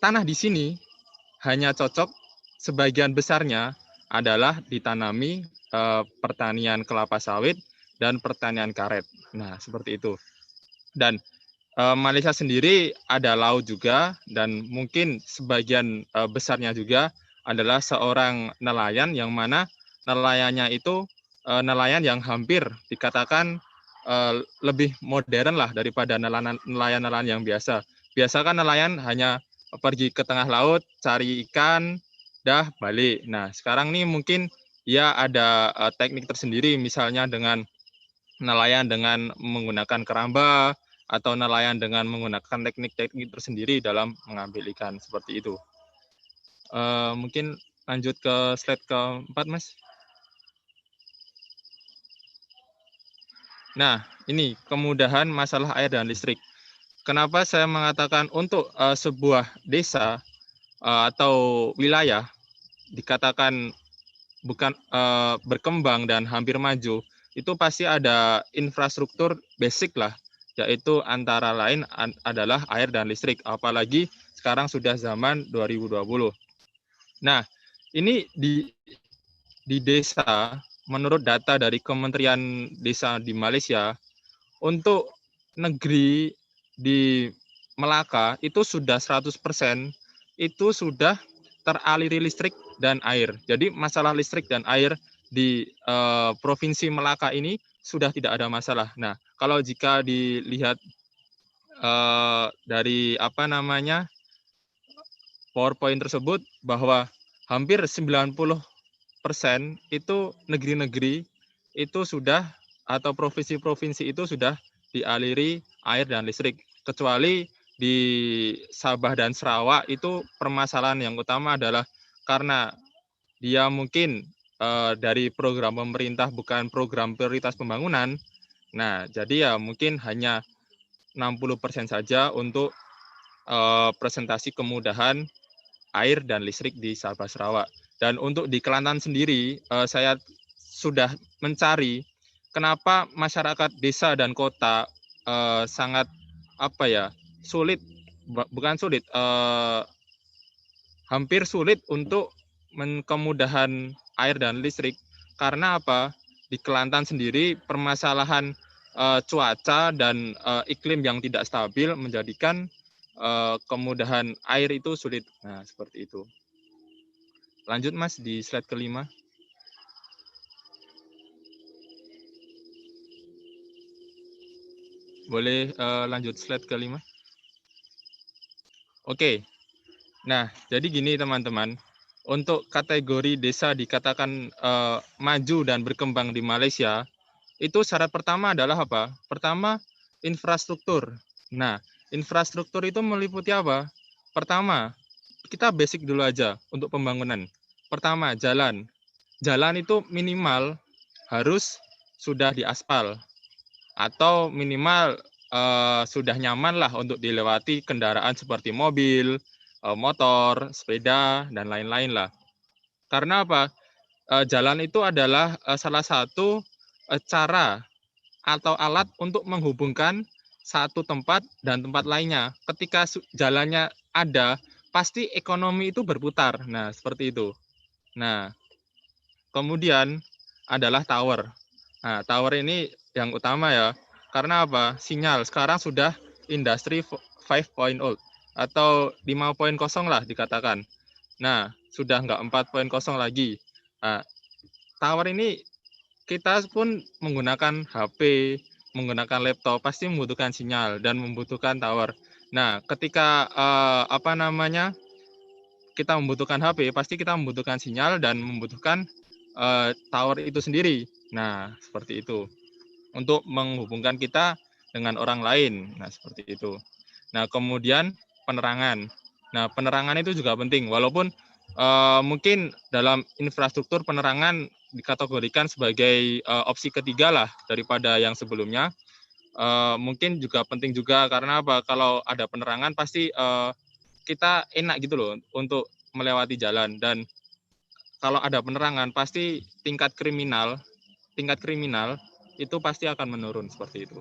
F: tanah di sini hanya cocok sebagian besarnya adalah ditanami pertanian kelapa sawit dan pertanian karet. Nah, seperti itu. Dan Malaysia sendiri ada laut juga, dan mungkin sebagian besarnya juga adalah seorang nelayan, yang mana nelayannya itu nelayan yang hampir dikatakan lebih modern lah daripada nelayan-nelayan yang biasa. Biasa kan nelayan hanya pergi ke tengah laut, cari ikan, dah balik. Nah, sekarang nih mungkin ya ada teknik tersendiri, misalnya dengan nelayan dengan menggunakan keramba, atau nelayan dengan menggunakan teknik-teknik tersendiri dalam mengambil ikan, seperti itu. Mungkin lanjut ke slide keempat, Mas. Nah, ini kemudahan masalah air dan listrik. Kenapa saya mengatakan untuk sebuah desa atau wilayah dikatakan bukan berkembang dan hampir maju, itu pasti ada infrastruktur basic lah, yaitu antara lain adalah air dan listrik, apalagi sekarang sudah zaman 2020. Nah, ini di desa, menurut data dari Kementerian Desa di Malaysia, untuk negeri di Melaka itu sudah 100% itu sudah teraliri listrik dan air. Jadi masalah listrik dan air di Provinsi Melaka ini sudah tidak ada masalah. Nah, kalau jika dilihat dari PowerPoint tersebut, bahwa hampir 90% itu negeri-negeri itu sudah, atau provinsi-provinsi itu sudah dialiri air dan listrik, kecuali di Sabah dan Sarawak itu permasalahan yang utama adalah karena dia mungkin dari program pemerintah bukan program prioritas pembangunan. Nah, jadi ya mungkin hanya 60% saja untuk presentasi kemudahan air dan listrik di Sabah Sarawak. Dan untuk di Kelantan sendiri, saya sudah mencari kenapa masyarakat desa dan kota sangat sulit bukan sulit, hampir sulit untuk kemudahan air dan listrik. Karena apa? Di Kelantan sendiri permasalahan cuaca dan iklim yang tidak stabil menjadikan kemudahan air itu sulit. Nah, seperti itu. Lanjut Mas di slide kelima. Boleh lanjut slide kelima. Oke. Nah, jadi gini teman-teman. Untuk kategori desa dikatakan maju dan berkembang di Malaysia, itu syarat pertama adalah apa? Pertama, infrastruktur. Nah, infrastruktur itu meliputi apa? Pertama, kita basic dulu aja untuk pembangunan. Pertama, jalan. Jalan itu minimal harus sudah diaspal atau minimal sudah nyaman lah untuk dilewati kendaraan seperti mobil, motor, sepeda, dan lain-lain lah. Karena apa? Jalan itu adalah salah satu cara atau alat untuk menghubungkan satu tempat dan tempat lainnya. Ketika jalannya ada, pasti ekonomi itu berputar. Nah, seperti itu. Nah, kemudian adalah tower. Nah, tower ini yang utama ya. Karena apa? Sinyal. Sekarang sudah industri 5.0 atau 5.0 lah dikatakan. Nah, sudah nggak 4.0 lagi. Nah, tower ini kita pun menggunakan HP, menggunakan laptop, pasti membutuhkan sinyal dan membutuhkan tower. Nah, ketika kita membutuhkan HP, pasti kita membutuhkan sinyal dan membutuhkan tower itu sendiri. Nah, seperti itu. Untuk menghubungkan kita dengan orang lain. Nah, seperti itu. Nah, kemudian penerangan. Nah, penerangan itu juga penting. Walaupun mungkin dalam infrastruktur penerangan dikategorikan sebagai opsi ketiga lah daripada yang sebelumnya. Mungkin juga penting juga karena apa? Kalau ada penerangan pasti kita enak gitu loh untuk melewati jalan, dan kalau ada penerangan pasti tingkat kriminal itu pasti akan menurun seperti itu.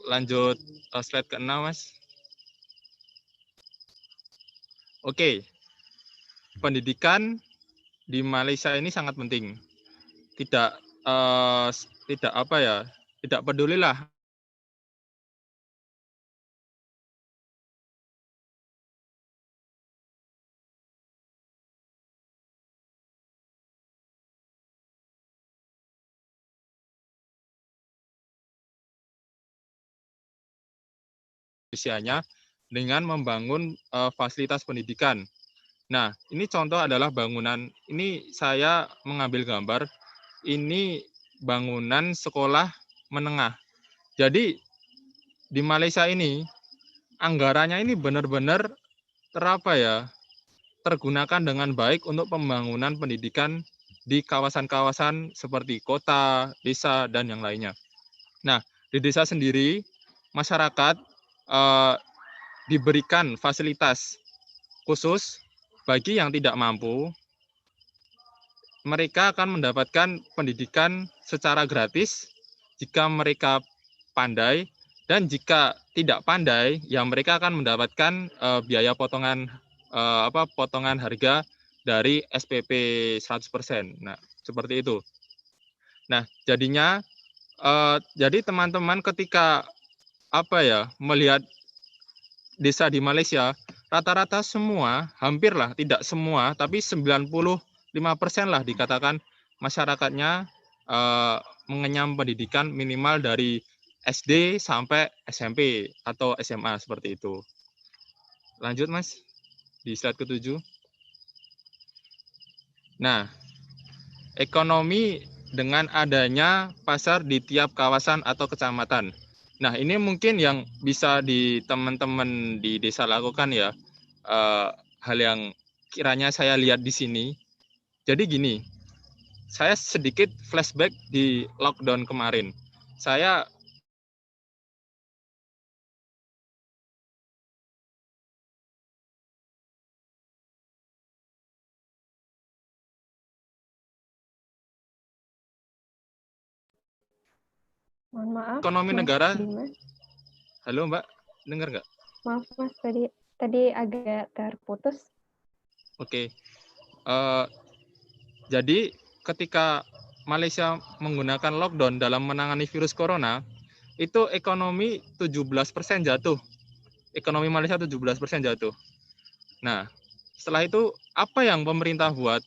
F: Lanjut slide ke-6 Mas. Oke. Pendidikan di Malaysia ini sangat penting. Tidak pedulilah usianya dengan membangun fasilitas pendidikan. Nah, ini contoh adalah bangunan. Ini saya mengambil gambar. Ini bangunan sekolah menengah. Jadi di Malaysia ini anggarannya ini benar-benar tergunakan dengan baik untuk pembangunan pendidikan di kawasan-kawasan seperti kota, desa, dan yang lainnya. Nah, di desa sendiri masyarakat diberikan fasilitas khusus bagi yang tidak mampu. Mereka akan mendapatkan pendidikan secara gratis jika mereka pandai, dan jika tidak pandai, ya mereka akan mendapatkan biaya potongan harga dari SPP 100%. Nah, seperti itu. Nah, jadinya jadi teman-teman ketika melihat desa di Malaysia, rata-rata semua, hampirlah, tidak semua, tapi 95% lah dikatakan masyarakatnya mengenyam pendidikan minimal dari SD sampai SMP atau SMA seperti itu. Lanjut Mas, di slide ke-7. Nah, ekonomi dengan adanya pasar di tiap kawasan atau kecamatan. Nah, ini mungkin yang bisa di teman-teman di desa lakukan ya, hal yang kiranya saya lihat di sini. Jadi gini, saya sedikit flashback di lockdown kemarin. Saya
A: Mohon maaf,
F: ekonomi
A: Mas
F: negara.
A: Dimas.
F: Halo Mbak, dengar nggak?
A: Maaf Mas, tadi agak terputus.
F: Oke. Jadi ketika Malaysia menggunakan lockdown dalam menangani virus corona, itu ekonomi 17% jatuh. Ekonomi Malaysia 17% jatuh. Nah, setelah itu apa yang pemerintah buat?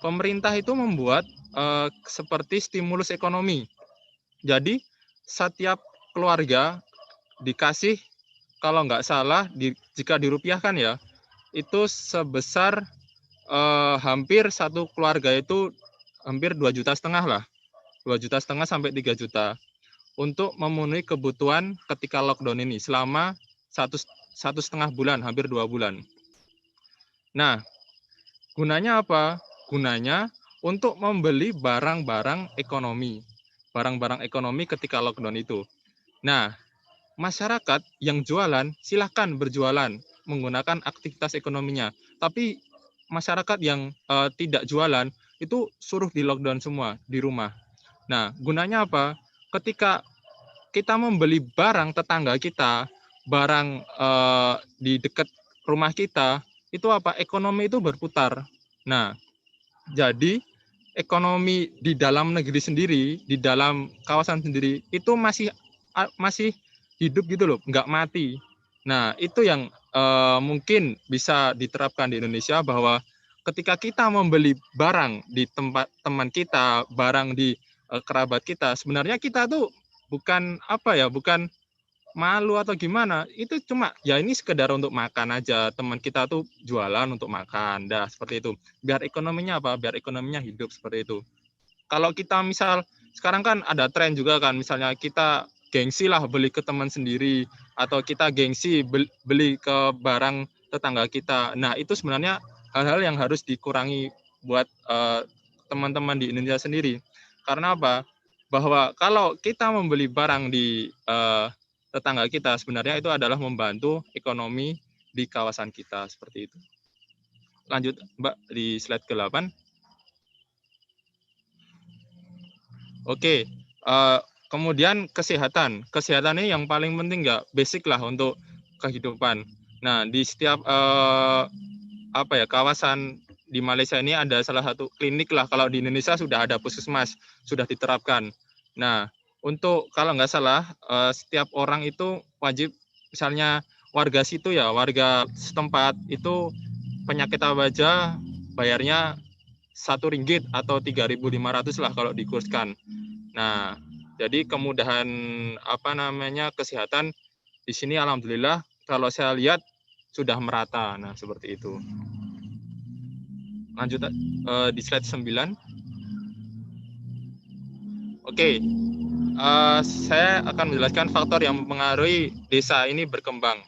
F: Pemerintah itu membuat seperti stimulus ekonomi. Jadi setiap keluarga dikasih, kalau nggak salah, jika dirupiahkan ya, itu sebesar hampir satu keluarga itu hampir 2,5 juta lah, 2,5 juta sampai 3 juta untuk memenuhi kebutuhan ketika lockdown ini selama 1,5 bulan, hampir 2 bulan. Nah, gunanya apa? Gunanya untuk membeli barang-barang ekonomi ketika lockdown itu. Nah, masyarakat yang jualan silahkan berjualan menggunakan aktivitas ekonominya. Tapi masyarakat yang tidak jualan itu suruh di lockdown semua di rumah. Nah, gunanya apa? Ketika kita membeli barang tetangga kita, barang di dekat rumah kita, itu apa? Ekonomi itu berputar. Nah, jadi ekonomi di dalam negeri sendiri, di dalam kawasan sendiri itu masih hidup gitu loh, nggak mati. Nah, itu yang mungkin bisa diterapkan di Indonesia, bahwa ketika kita membeli barang di tempat teman kita, barang di kerabat kita, sebenarnya kita tuh bukan bukan malu atau gimana, itu cuma ya ini sekedar untuk makan aja, teman kita tuh jualan untuk makan, dah seperti itu. Biar ekonominya biar ekonominya hidup, seperti itu. Kalau kita misal sekarang kan ada tren juga kan, misalnya kita gengsi lah beli ke teman sendiri, atau kita gengsi beli ke barang tetangga kita. Nah, itu sebenarnya hal-hal yang harus dikurangi buat teman-teman di Indonesia sendiri. Karena apa? Bahwa kalau kita membeli barang di tetangga kita, sebenarnya itu adalah membantu ekonomi di kawasan kita, seperti itu. Lanjut, Mbak, di slide ke-8. Oke, kemudian kesehatan. Kesehatan ini yang paling penting, nggak basic lah untuk kehidupan. Nah, di setiap kawasan di Malaysia ini ada salah satu klinik lah. Kalau di Indonesia sudah ada puskesmas, sudah diterapkan. Nah, untuk kalau nggak salah setiap orang itu wajib, misalnya warga situ ya, warga setempat itu penyakit apa aja bayarnya RM1 atau 3.500 lah kalau dikurskan. Nah, jadi kemudahan kesehatan di sini alhamdulillah kalau saya lihat sudah merata. Nah, seperti itu. Lanjut di slide 9. Oke. Saya akan menjelaskan faktor yang mempengaruhi desa ini berkembang.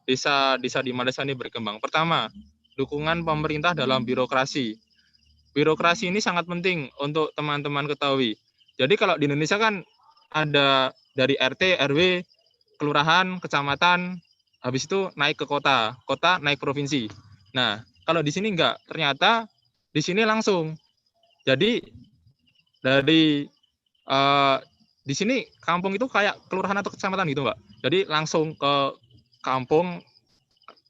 F: Desa di Malaysia ini berkembang. Pertama, dukungan pemerintah dalam birokrasi. Birokrasi ini sangat penting untuk teman-teman ketahui. Jadi kalau di Indonesia kan ada dari RT, RW, kelurahan, kecamatan, habis itu naik ke kota, kota naik provinsi. Nah, kalau di sini enggak, ternyata di sini langsung. Jadi dari di sini kampung itu kayak kelurahan atau kecamatan gitu, Mbak. Jadi langsung ke kampung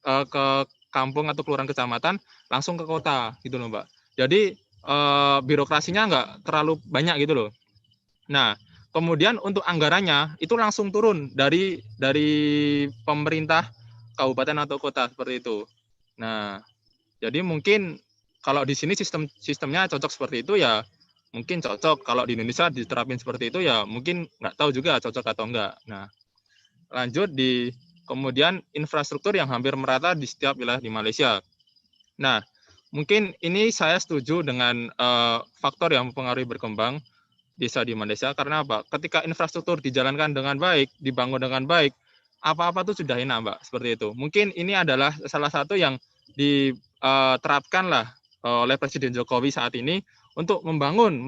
F: atau kelurahan kecamatan, langsung ke kota gitu loh, Mbak. Jadi birokrasinya nggak terlalu banyak gitu loh. Nah, kemudian untuk anggarannya itu langsung turun dari pemerintah kabupaten atau kota, seperti itu. Nah, jadi mungkin kalau di sini sistemnya cocok seperti itu ya, mungkin cocok. Kalau di Indonesia diterapin seperti itu ya mungkin nggak tahu juga cocok atau enggak. Nah, lanjut kemudian infrastruktur yang hampir merata di setiap wilayah di Malaysia. Nah, mungkin ini saya setuju dengan faktor yang mempengaruhi berkembang desa di Malaysia. Karena apa? Ketika infrastruktur dijalankan dengan baik, dibangun dengan baik, apa-apa tuh sudah enak, Mbak. Seperti itu. Mungkin ini adalah salah satu yang diterapkan lah oleh Presiden Jokowi saat ini untuk membangun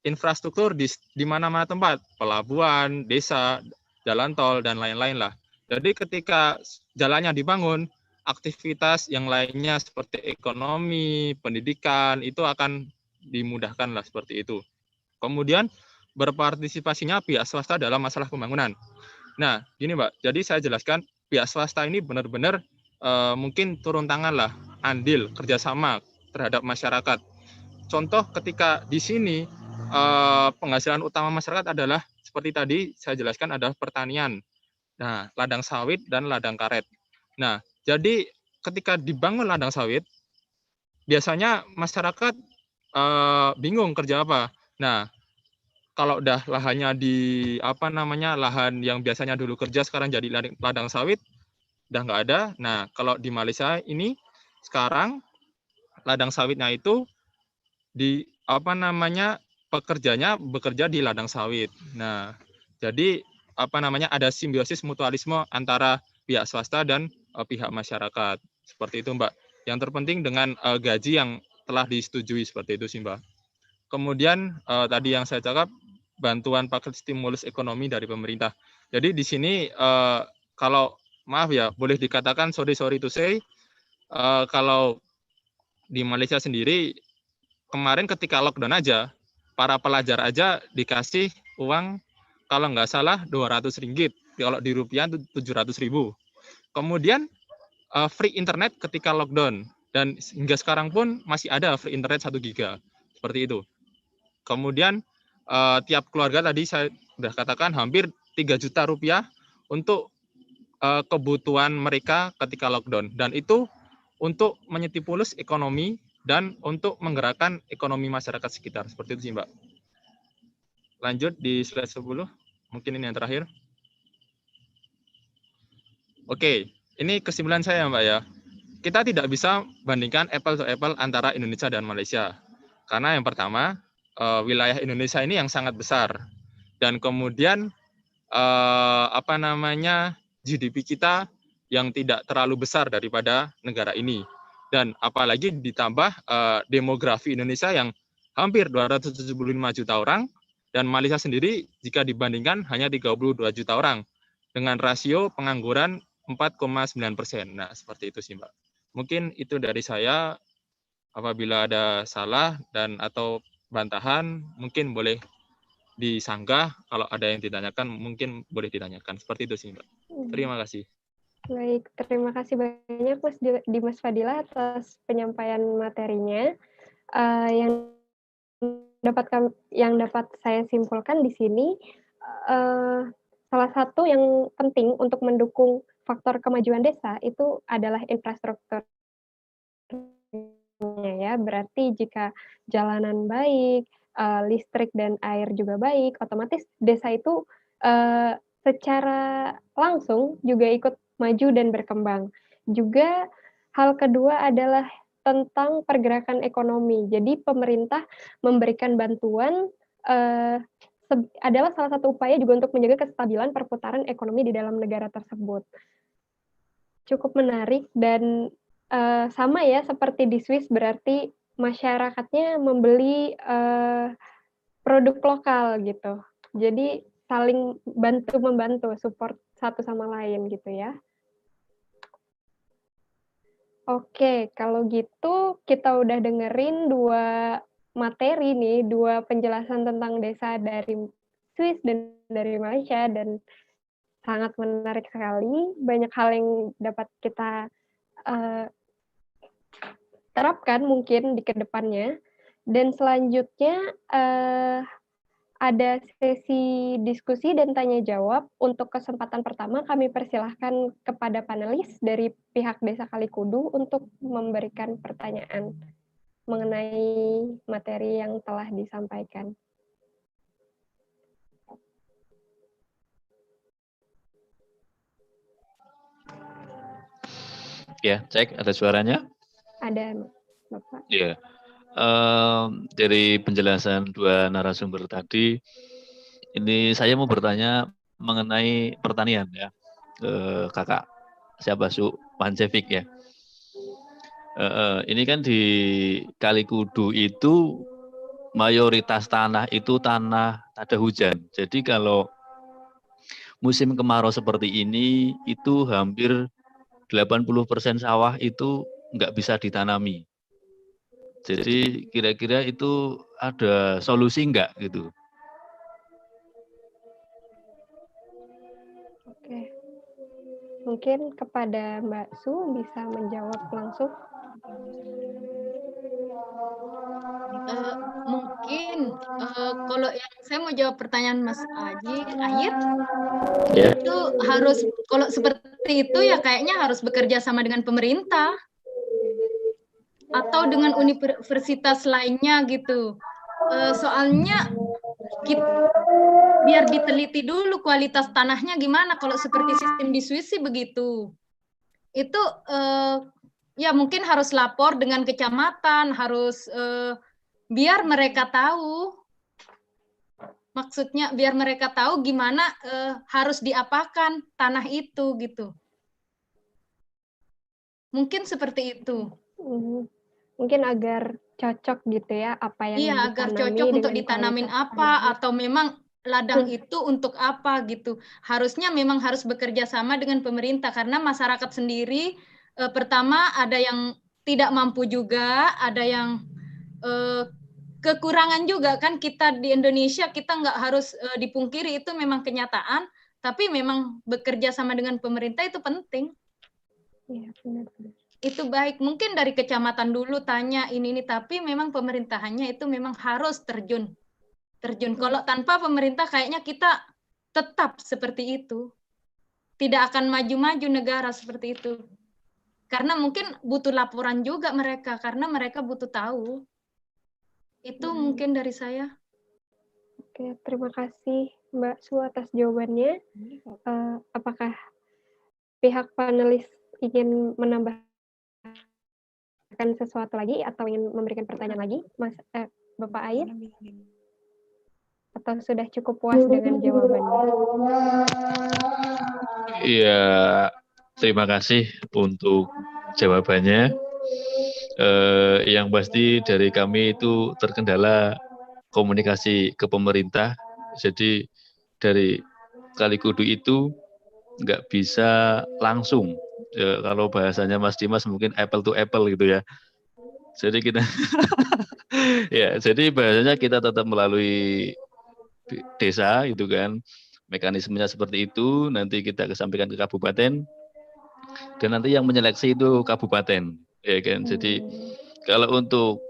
F: infrastruktur di mana-mana tempat, pelabuhan, desa, jalan tol, dan lain-lain lah. Jadi ketika jalannya dibangun, aktivitas yang lainnya seperti ekonomi, pendidikan, itu akan dimudahkan lah, seperti itu. Kemudian berpartisipasinya pihak swasta dalam masalah pembangunan. Nah, gini Mbak, jadi saya jelaskan pihak swasta ini benar-benar mungkin turun tangan lah, andil, kerjasama terhadap masyarakat. Contoh ketika di sini penghasilan utama masyarakat adalah seperti tadi saya jelaskan ada pertanian, nah ladang sawit dan ladang karet. Nah, jadi ketika dibangun ladang sawit, biasanya masyarakat bingung kerja apa. Nah, kalau udah lahannya di lahan yang biasanya dulu kerja sekarang jadi ladang sawit, udah nggak ada. Nah, kalau di Malaysia ini sekarang ladang sawitnya itu di pekerjanya bekerja di ladang sawit. Nah, jadi ada simbiosis mutualisme antara pihak swasta dan pihak masyarakat. Seperti itu, Mbak. Yang terpenting dengan gaji yang telah disetujui seperti itu sih, Mbak. Kemudian tadi yang saya cakap bantuan paket stimulus ekonomi dari pemerintah. Jadi di sini kalau maaf ya, boleh dikatakan sorry to say, kalau di Malaysia sendiri kemarin ketika lockdown aja, para pelajar aja dikasih uang kalau nggak salah 200 ringgit, kalau di rupiah 700.000. Kemudian free internet ketika lockdown, dan hingga sekarang pun masih ada free internet 1 giga, seperti itu. Kemudian tiap keluarga tadi saya sudah katakan hampir 3 juta rupiah untuk kebutuhan mereka ketika lockdown. Dan itu untuk menyetipulus ekonomi dan untuk menggerakkan ekonomi masyarakat sekitar. Seperti itu sih, Mbak. Lanjut di slide 10. Mungkin ini yang terakhir. Oke, ini kesimpulan saya, Mbak ya. Kita tidak bisa bandingkan apple to apple antara Indonesia dan Malaysia. Karena yang pertama, wilayah Indonesia ini yang sangat besar. Dan kemudian GDP kita yang tidak terlalu besar daripada negara ini. Dan apalagi ditambah demografi Indonesia yang hampir 275 juta orang, dan Malaysia sendiri jika dibandingkan hanya 32 juta orang, dengan rasio pengangguran 4,9%. Nah, seperti itu sih, Mbak. Mungkin itu dari saya. Apabila ada salah dan atau bantahan, mungkin boleh disanggah. Kalau ada yang ditanyakan, mungkin boleh ditanyakan. Seperti itu sih, Mbak. Terima kasih.
A: Baik, terima kasih banyak Mas Dimas Fadilah atas penyampaian materinya. Yang dapat saya simpulkan di sini, salah satu yang penting untuk mendukung faktor kemajuan desa itu adalah infrastruktur. Ya, berarti jika jalanan baik, listrik dan air juga baik, otomatis desa itu secara langsung juga ikut maju dan berkembang. Juga hal kedua adalah tentang pergerakan ekonomi. Jadi pemerintah memberikan bantuan adalah salah satu upaya juga untuk menjaga kestabilan perputaran ekonomi di dalam negara tersebut. Cukup menarik dan sama ya seperti di Swiss, berarti masyarakatnya membeli produk lokal gitu. Jadi saling bantu-membantu, support satu sama lain gitu ya. Oke, kalau gitu kita udah dengerin 2 materi nih, 2 penjelasan tentang desa dari Swiss dan dari Malaysia, dan sangat menarik sekali. Banyak hal yang dapat kita terapkan mungkin di kedepannya. Dan selanjutnya ada sesi diskusi dan tanya jawab. Untuk kesempatan pertama kami persilahkan kepada panelis dari pihak Desa Kalikudu untuk memberikan pertanyaan mengenai materi yang telah disampaikan.
D: Ya, cek ada suaranya?
A: Ada, Bapak.
D: Ya. Dari penjelasan 2 narasumber tadi, ini saya mau bertanya mengenai pertanian ya, Kakak siapa Pancevik ya. Ini kan di Kalikudu itu mayoritas tanah itu tanah ada hujan. Jadi kalau musim kemarau seperti ini itu hampir 80% sawah itu nggak bisa ditanami. Jadi kira-kira itu ada solusi nggak gitu?
A: Mungkin kepada Mbak Su bisa menjawab langsung.
E: Mungkin kalau yang saya mau jawab pertanyaan Mas Ayit,
D: Ya.
E: itu harus kalau seperti itu ya kayaknya harus bekerja sama dengan pemerintah atau dengan universitas lainnya gitu. Soalnya biar diteliti dulu kualitas tanahnya gimana. Kalau seperti sistem di Swiss sih begitu. Itu ya mungkin harus lapor dengan kecamatan, harus biar mereka tahu. Maksudnya biar mereka tahu gimana harus diapakan tanah itu gitu. Mungkin seperti itu.
A: Mungkin agar cocok gitu ya apa yang
E: Iya, agar cocok untuk ditanamin apa atau memang ladang itu untuk apa gitu. Harusnya memang harus bekerja sama dengan pemerintah karena masyarakat sendiri pertama ada yang tidak mampu juga, ada yang kekurangan juga kan. Kita di Indonesia kita nggak harus dipungkiri, itu memang kenyataan, tapi memang bekerja sama dengan pemerintah itu penting.
A: Iya, benar-benar.
E: Itu baik, mungkin dari kecamatan dulu tanya ini, tapi memang pemerintahannya itu memang harus terjun. Kalau tanpa pemerintah kayaknya kita tetap seperti itu. Tidak akan maju-maju negara seperti itu. Karena mungkin butuh laporan juga mereka, karena mereka butuh tahu. Itu mungkin dari saya.
A: Oke, terima kasih Mbak Su atas jawabannya. Apakah pihak panelis ingin menambahkan sesuatu lagi atau ingin memberikan pertanyaan lagi, Bapak Ayit? Atau sudah cukup puas dengan jawabannya?
D: Iya, terima kasih untuk jawabannya. Yang pasti dari kami itu terkendala komunikasi ke pemerintah. Jadi dari Kalikudu itu nggak bisa langsung. Kalau bahasanya Mas Dimas mungkin apple to apple gitu ya. Jadi kita ya, jadi bahasanya kita tetap melalui desa gitu kan. Mekanismenya seperti itu, nanti kita kesampaikan ke kabupaten dan nanti yang menyeleksi itu kabupaten, ya kan. Jadi kalau untuk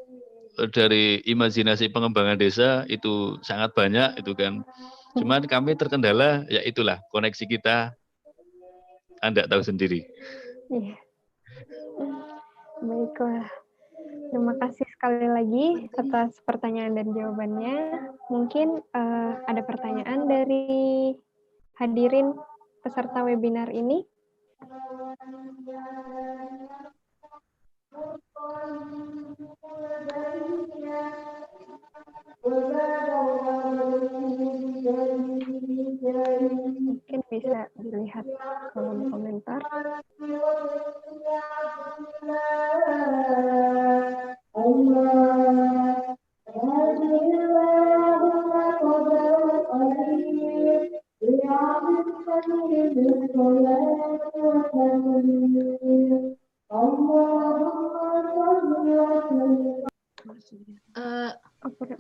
D: dari imajinasi pengembangan desa itu sangat banyak itu kan. Cuman kami terkendala ya itulah koneksi kita. Anda tahu sendiri.
A: Iya. Baiklah. Terima kasih sekali lagi atas pertanyaan dan jawabannya. Mungkin ada pertanyaan dari hadirin peserta webinar ini. Mungkin bisa dilihat kolom komentar.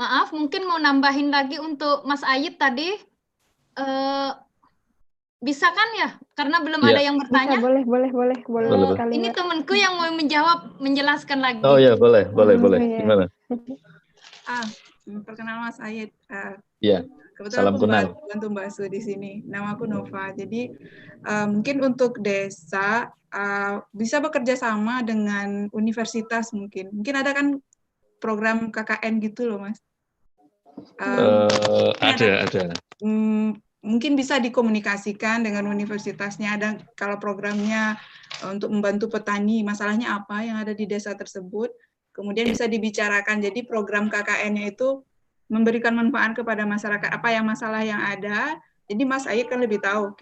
E: Maaf, mungkin mau nambahin lagi untuk Mas Ayit tadi. Bisa kan ya? Karena belum ada yang bertanya.
A: Bisa, boleh sekali.
E: Ini temanku yang mau menjelaskan lagi.
D: Oh ya, boleh. Gimana?
G: Perkenal Mas Ayit.
D: Iya.
G: Kebetulan
D: Salam
G: aku
D: kenal.
G: bantu Mbak Su di sini. Nama aku Nova. Jadi mungkin untuk desa bisa bekerja sama dengan universitas mungkin. Mungkin ada kan program KKN gitu loh, Mas.
D: Ada.
G: Mungkin bisa dikomunikasikan dengan universitasnya. Ada kalau programnya untuk membantu petani, masalahnya apa yang ada di desa tersebut, kemudian bisa dibicarakan. Jadi program KKN-nya itu memberikan manfaat kepada masyarakat, apa yang masalah yang ada. Jadi Mas Ayit kan lebih tahu,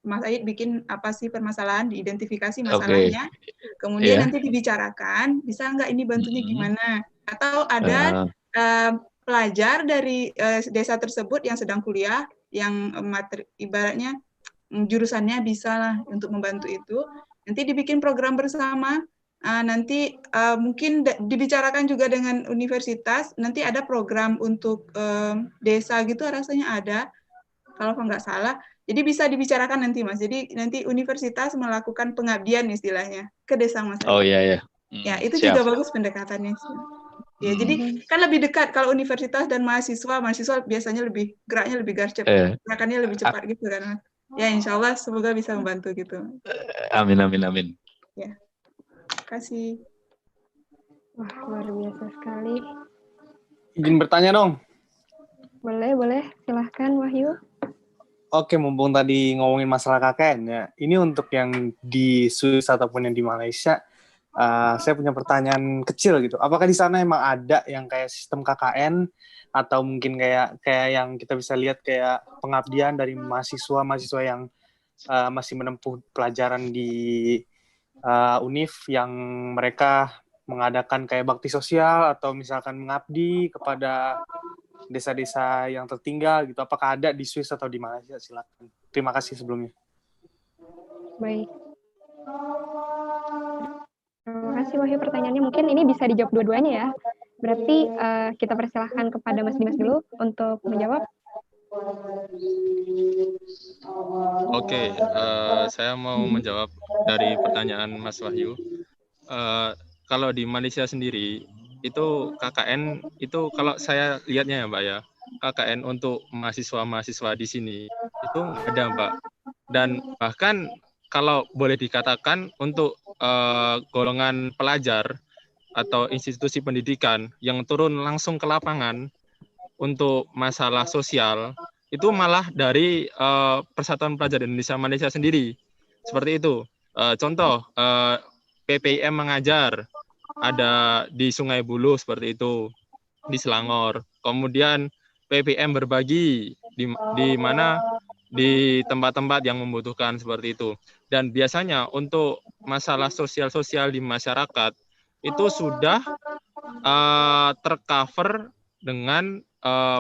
G: Mas Ayit bikin apa sih permasalahan, diidentifikasi masalahnya, kemudian nanti dibicarakan, bisa nggak ini bantunya gimana? Atau ada pelajar dari desa tersebut yang sedang kuliah, yang ibaratnya jurusannya bisa lah untuk membantu itu, nanti dibikin program bersama. Nanti mungkin dibicarakan juga dengan universitas, nanti ada program untuk desa gitu rasanya ada, kalau nggak salah. Jadi bisa dibicarakan nanti Mas. Jadi nanti universitas melakukan pengabdian istilahnya ke desa Mas
D: Oh
G: Ayub.
D: iya ya.
G: Ya, itu
D: Siap.
G: juga bagus pendekatannya. Ya, jadi kan lebih dekat kalau universitas dan mahasiswa biasanya geraknya lebih garcep, gerakannya lebih cepat gitu kan Mas. Ya, insya Allah semoga bisa membantu gitu.
D: Amin, amin, amin.
G: Ya, terima kasih.
A: Wah, luar biasa sekali.
B: Izin bertanya dong.
A: Boleh. Silahkan, Wahyu.
B: Oke, mumpung tadi ngomongin masalah KKN ya, ini untuk yang di Swiss ataupun yang di Malaysia, saya punya pertanyaan kecil gitu. Apakah di sana emang ada yang kayak sistem KKN atau mungkin kayak yang kita bisa lihat kayak pengabdian dari mahasiswa yang masih menempuh pelajaran di UNIF yang mereka mengadakan kayak bakti sosial atau misalkan mengabdi kepada desa-desa yang tertinggal gitu. Apakah ada di Swiss atau di Malaysia? Silakan. Terima kasih sebelumnya.
A: Baik. Terima kasih Wahyu pertanyaannya. Mungkin ini bisa dijawab dua-duanya ya. Berarti kita persilahkan kepada Mas Dimas dulu untuk menjawab.
F: Oke, saya mau menjawab dari pertanyaan Mas Wahyu. Kalau di Malaysia sendiri, itu KKN, itu kalau saya lihatnya ya Mbak ya, KKN untuk mahasiswa-mahasiswa di sini, itu nggak ada Mbak. Dan bahkan kalau boleh dikatakan untuk golongan pelajar atau institusi pendidikan yang turun langsung ke lapangan untuk masalah sosial, itu malah dari Persatuan Pelajar Indonesia Malaysia sendiri. Seperti itu. Contoh, PPIM mengajar, ada di Sungai Buloh seperti itu, di Selangor. Kemudian PPM berbagi, di mana di tempat-tempat yang membutuhkan seperti itu. Dan biasanya untuk masalah sosial-sosial di masyarakat, itu sudah tercover dengan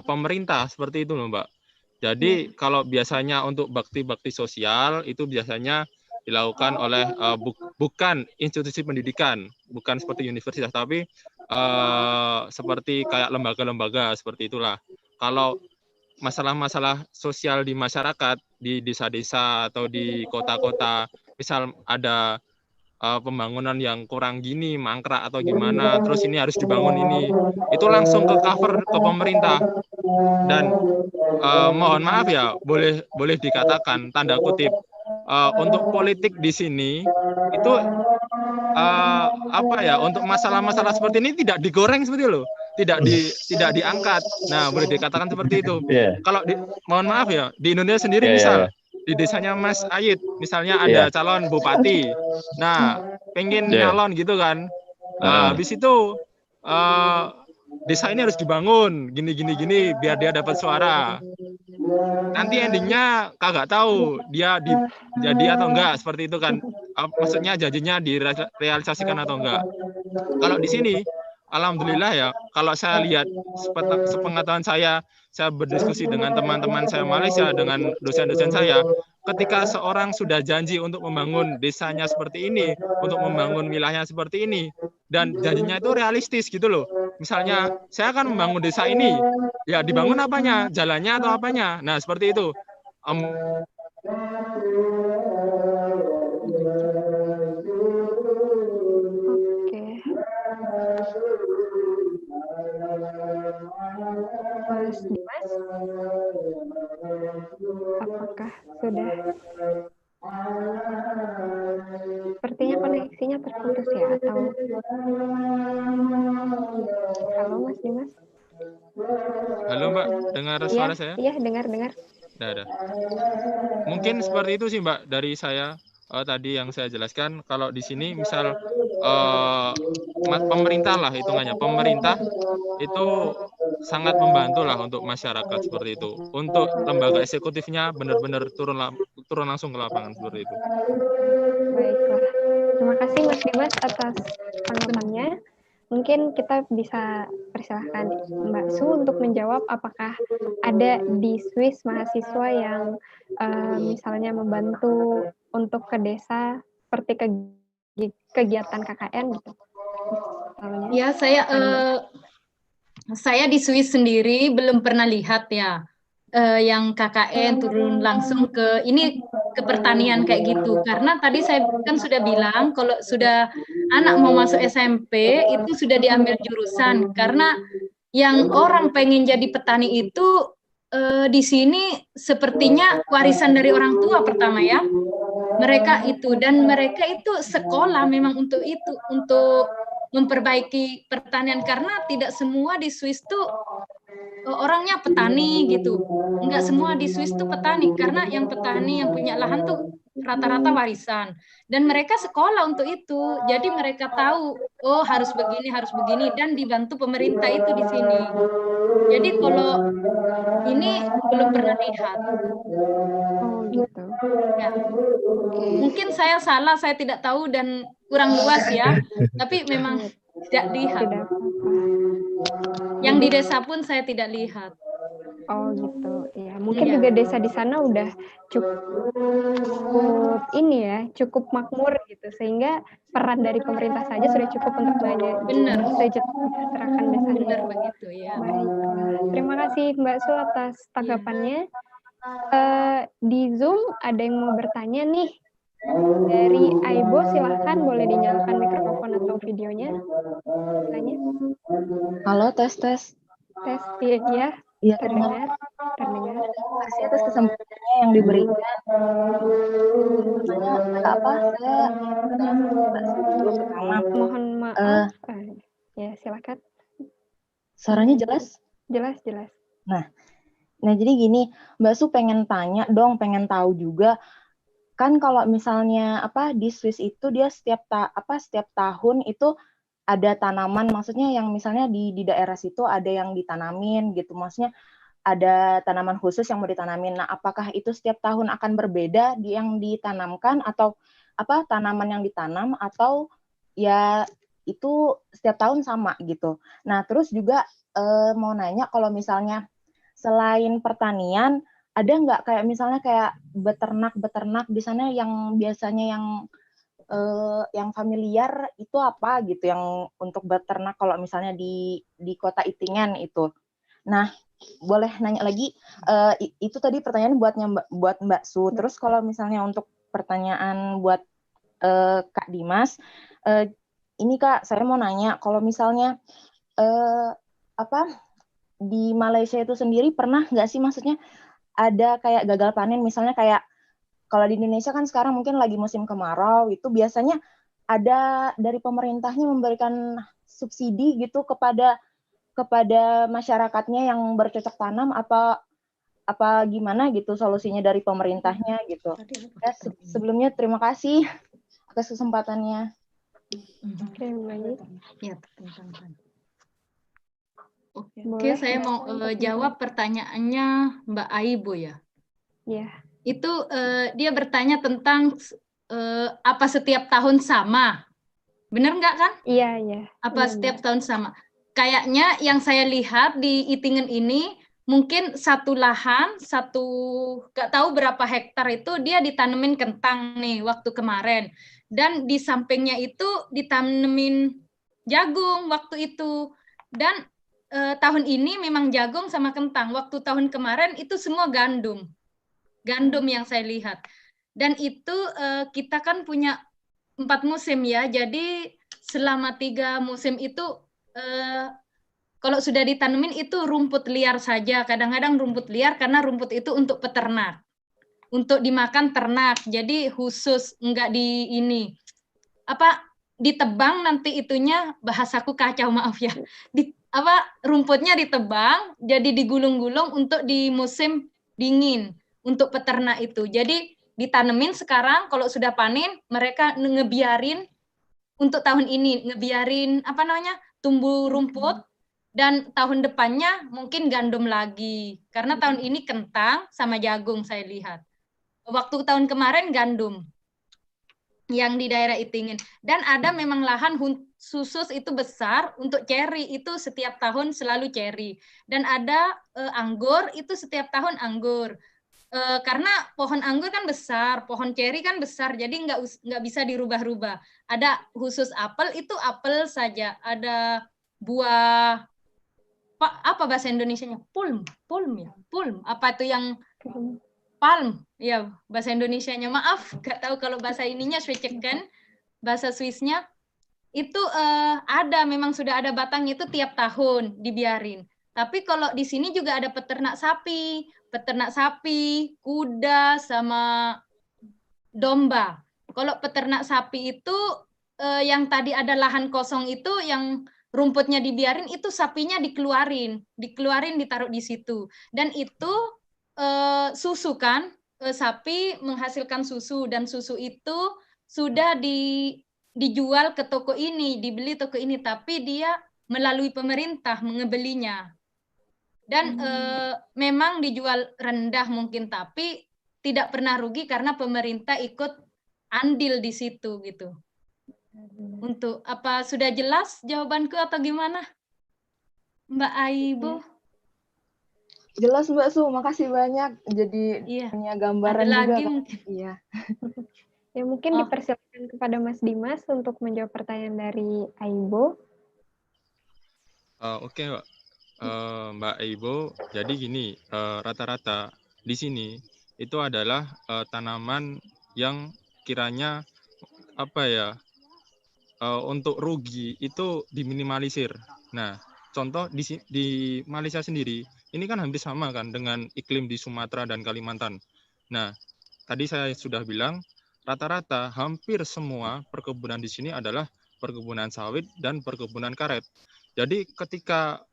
F: pemerintah seperti itu loh Mbak. Jadi kalau biasanya untuk bakti-bakti sosial itu biasanya dilakukan oleh bukan institusi pendidikan, bukan seperti universitas, tapi seperti kayak lembaga-lembaga seperti itulah. Kalau masalah-masalah sosial di masyarakat, di desa-desa atau di kota-kota, misal ada pembangunan yang kurang gini, mangkrak atau gimana, terus ini harus dibangun ini, itu langsung ke cover ke pemerintah. Dan mohon maaf ya, boleh dikatakan tanda kutip, untuk politik di sini itu untuk masalah-masalah seperti ini tidak digoreng seperti itu loh, tidak diangkat. Nah, boleh dikatakan seperti itu. Kalau mohon maaf ya, di Indonesia sendiri misal di desanya Mas Ayit misalnya ada calon bupati, nah pengen nyalon gitu kan, habis itu desa ini harus dibangun gini biar dia dapat suara. Nanti endingnya kagak tahu dia jadi atau enggak seperti itu kan. Maksudnya janjinya direalisasikan atau enggak. Kalau di sini alhamdulillah ya, kalau saya lihat sepengetahuan saya berdiskusi dengan teman-teman saya Malaysia, dengan dosen-dosen saya, ketika seorang sudah janji untuk membangun desanya seperti ini, untuk membangun wilayahnya seperti ini, dan janjinya itu realistis gitu loh. Misalnya, saya akan membangun desa ini, ya dibangun apanya? Jalannya atau apanya? Nah, seperti itu.
A: Mas Dimas, apakah sudah? Sepertinya koneksinya terputus ya, atau? Halo Mas Dimas.
F: Halo Mbak, dengar suara saya?
A: Iya, dengar.
F: Ada. Mungkin seperti itu sih Mbak dari saya. Tadi yang saya jelaskan, kalau di sini misal pemerintah lah hitungannya, pemerintah itu sangat membantu lah untuk masyarakat seperti itu. Untuk lembaga eksekutifnya benar-benar turun langsung ke lapangan seperti itu.
A: Baiklah, terima kasih Mas Dimas atas tanggapannya. Mungkin kita bisa persilahkan Mbak Su untuk menjawab apakah ada di Swiss mahasiswa yang misalnya membantu untuk ke desa seperti kegiatan KKN gitu. Misalnya,
E: ya, saya di Swiss sendiri belum pernah lihat ya. yang KKN turun langsung ke ini, ke pertanian kayak gitu. Karena tadi saya kan sudah bilang kalau sudah anak mau masuk SMP itu sudah diambil jurusan, karena yang orang pengen jadi petani itu di sini sepertinya warisan dari orang tua pertama ya. Mereka itu, dan mereka itu sekolah memang untuk itu, untuk memperbaiki pertanian, karena tidak semua di Swiss tuh orangnya petani gitu. Enggak semua di Swiss tuh petani, karena yang petani yang punya lahan tuh rata-rata warisan. Dan mereka sekolah untuk itu. Jadi mereka tahu, oh harus begini, dan dibantu pemerintah itu di sini. Jadi kalau ini belum pernah lihat.
A: Oh gitu.
E: Ya. Mungkin saya salah, saya tidak tahu dan kurang luas ya. Tapi memang tidak lihat.
A: Tidak apa-apa.
E: Yang di desa pun saya tidak lihat.
A: Oh gitu. Ya, mungkin
E: Iya.
A: juga desa di sana udah cukup ini ya, cukup makmur gitu, sehingga peran dari pemerintah saja sudah cukup untuk
E: Benar.
A: mensejahterakan desanya.
E: Benar begitu ya.
A: Baiklah. Terima kasih Mbak Su atas tanggapannya. Di Zoom ada yang mau bertanya nih. Dari Aibo, silahkan boleh dinyalakan mikrofon atau videonya. Tanya.
H: Halo, tes.
A: Tes, iya.
H: Iya,
A: Terdengar.
H: terima kasih atas kesempatannya yang diberikan. Saya pertama.
A: Mohon maaf. Ya, silakan.
H: Suaranya jelas?
A: Jelas.
H: Nah, jadi gini, Mbak Su pengen tanya dong, pengen tahu juga. Kan kalau misalnya di Swiss itu dia setiap tahun itu ada tanaman, maksudnya yang misalnya di daerah situ ada yang ditanamin gitu, maksudnya ada tanaman khusus yang mau ditanamin. Nah, apakah itu setiap tahun akan berbeda yang ditanamkan, atau tanaman yang ditanam, atau ya itu setiap tahun sama gitu. Nah, terus juga mau nanya, kalau misalnya selain pertanian, ada nggak kayak misalnya kayak beternak di sana yang biasanya yang familiar itu apa gitu, yang untuk beternak kalau misalnya di kota Itingen itu. Nah, boleh nanya lagi, itu tadi pertanyaan buat Mbak Su. Terus kalau misalnya untuk pertanyaan buat Kak Dimas, ini Kak, saya mau nanya, kalau misalnya di Malaysia itu sendiri pernah nggak sih, maksudnya ada kayak gagal panen, misalnya kayak kalau di Indonesia kan sekarang mungkin lagi musim kemarau, itu biasanya ada dari pemerintahnya memberikan subsidi gitu kepada masyarakatnya yang bercocok tanam, apa gimana gitu solusinya dari pemerintahnya gitu. Ya, sebelumnya terima kasih atas kesempatannya.
A: Oke, baik.
E: Ya, Oke, saya mau jawab pertanyaannya Mbak Aibo ya.
A: Iya.
E: Itu dia bertanya tentang apa setiap tahun sama. Benar nggak kan?
A: Iya.
E: Apa setiap tahun sama? Kayaknya yang saya lihat di Itingen ini, mungkin satu lahan, nggak tahu berapa hektar itu dia ditanemin kentang nih waktu kemarin. Dan di sampingnya itu ditanemin jagung waktu itu. Dan tahun ini memang jagung sama kentang. Waktu tahun kemarin itu semua gandum yang saya lihat. Dan itu kita kan punya 4 musim ya, jadi selama 3 musim itu kalau sudah ditanemin itu rumput liar saja, kadang-kadang rumput liar karena rumput itu untuk peternak, untuk dimakan ternak, jadi khusus enggak ditebang nanti itunya, bahasaku kacau maaf ya, rumputnya ditebang jadi digulung-gulung untuk di musim dingin untuk peternak itu. Jadi ditanemin sekarang, kalau sudah panen mereka ngebiarin untuk tahun ini, ngebiarin tumbuh rumput, dan tahun depannya mungkin gandum lagi. Karena tahun ini kentang sama jagung saya lihat. Waktu tahun kemarin gandum yang di daerah Itingen. Dan ada memang lahan khusus itu besar untuk ceri, itu setiap tahun selalu ceri. Dan ada anggur, itu setiap tahun anggur. Karena pohon anggur kan besar, pohon ceri kan besar, jadi nggak bisa dirubah-rubah. Ada khusus apel, itu apel saja. Ada buah apa bahasa Indonesianya? Pulm ya, pulm. Apa tuh yang palm? Ya, bahasa Indonesianya. Maaf, nggak tahu kalau bahasa ininya Schweizeken, bahasa Swissnya. Itu ada, memang sudah ada batang itu tiap tahun dibiarin. Tapi kalau di sini juga ada peternak sapi, kuda, sama domba. Kalau peternak sapi itu yang tadi ada lahan kosong itu yang rumputnya dibiarin, itu sapinya dikeluarin ditaruh di situ. Dan itu susu kan, sapi menghasilkan susu, dan susu itu sudah dijual ke toko ini, dibeli toko ini, tapi dia melalui pemerintah mengebelinya. Dan memang dijual rendah mungkin, tapi tidak pernah rugi karena pemerintah ikut andil di situ gitu. Untuk apa, sudah jelas jawabanku atau gimana, Mbak Aibo?
H: Jelas Mbak Su, makasih banyak. Jadi punya gambaran
E: ada
H: juga.
E: Lagi
H: kan?
E: mungkin.
H: Iya.
A: Ya, mungkin dipersilakan kepada Mas Dimas untuk menjawab pertanyaan dari Aibo.
F: Oke, Mbak. Mbak Aibo, jadi gini, rata-rata di sini itu adalah tanaman yang kiranya untuk rugi itu diminimalisir. Nah, contoh di Malaysia sendiri, ini kan hampir sama kan dengan iklim di Sumatera dan Kalimantan. Nah, tadi saya sudah bilang, rata-rata hampir semua perkebunan di sini adalah perkebunan sawit dan perkebunan karet. Jadi ketika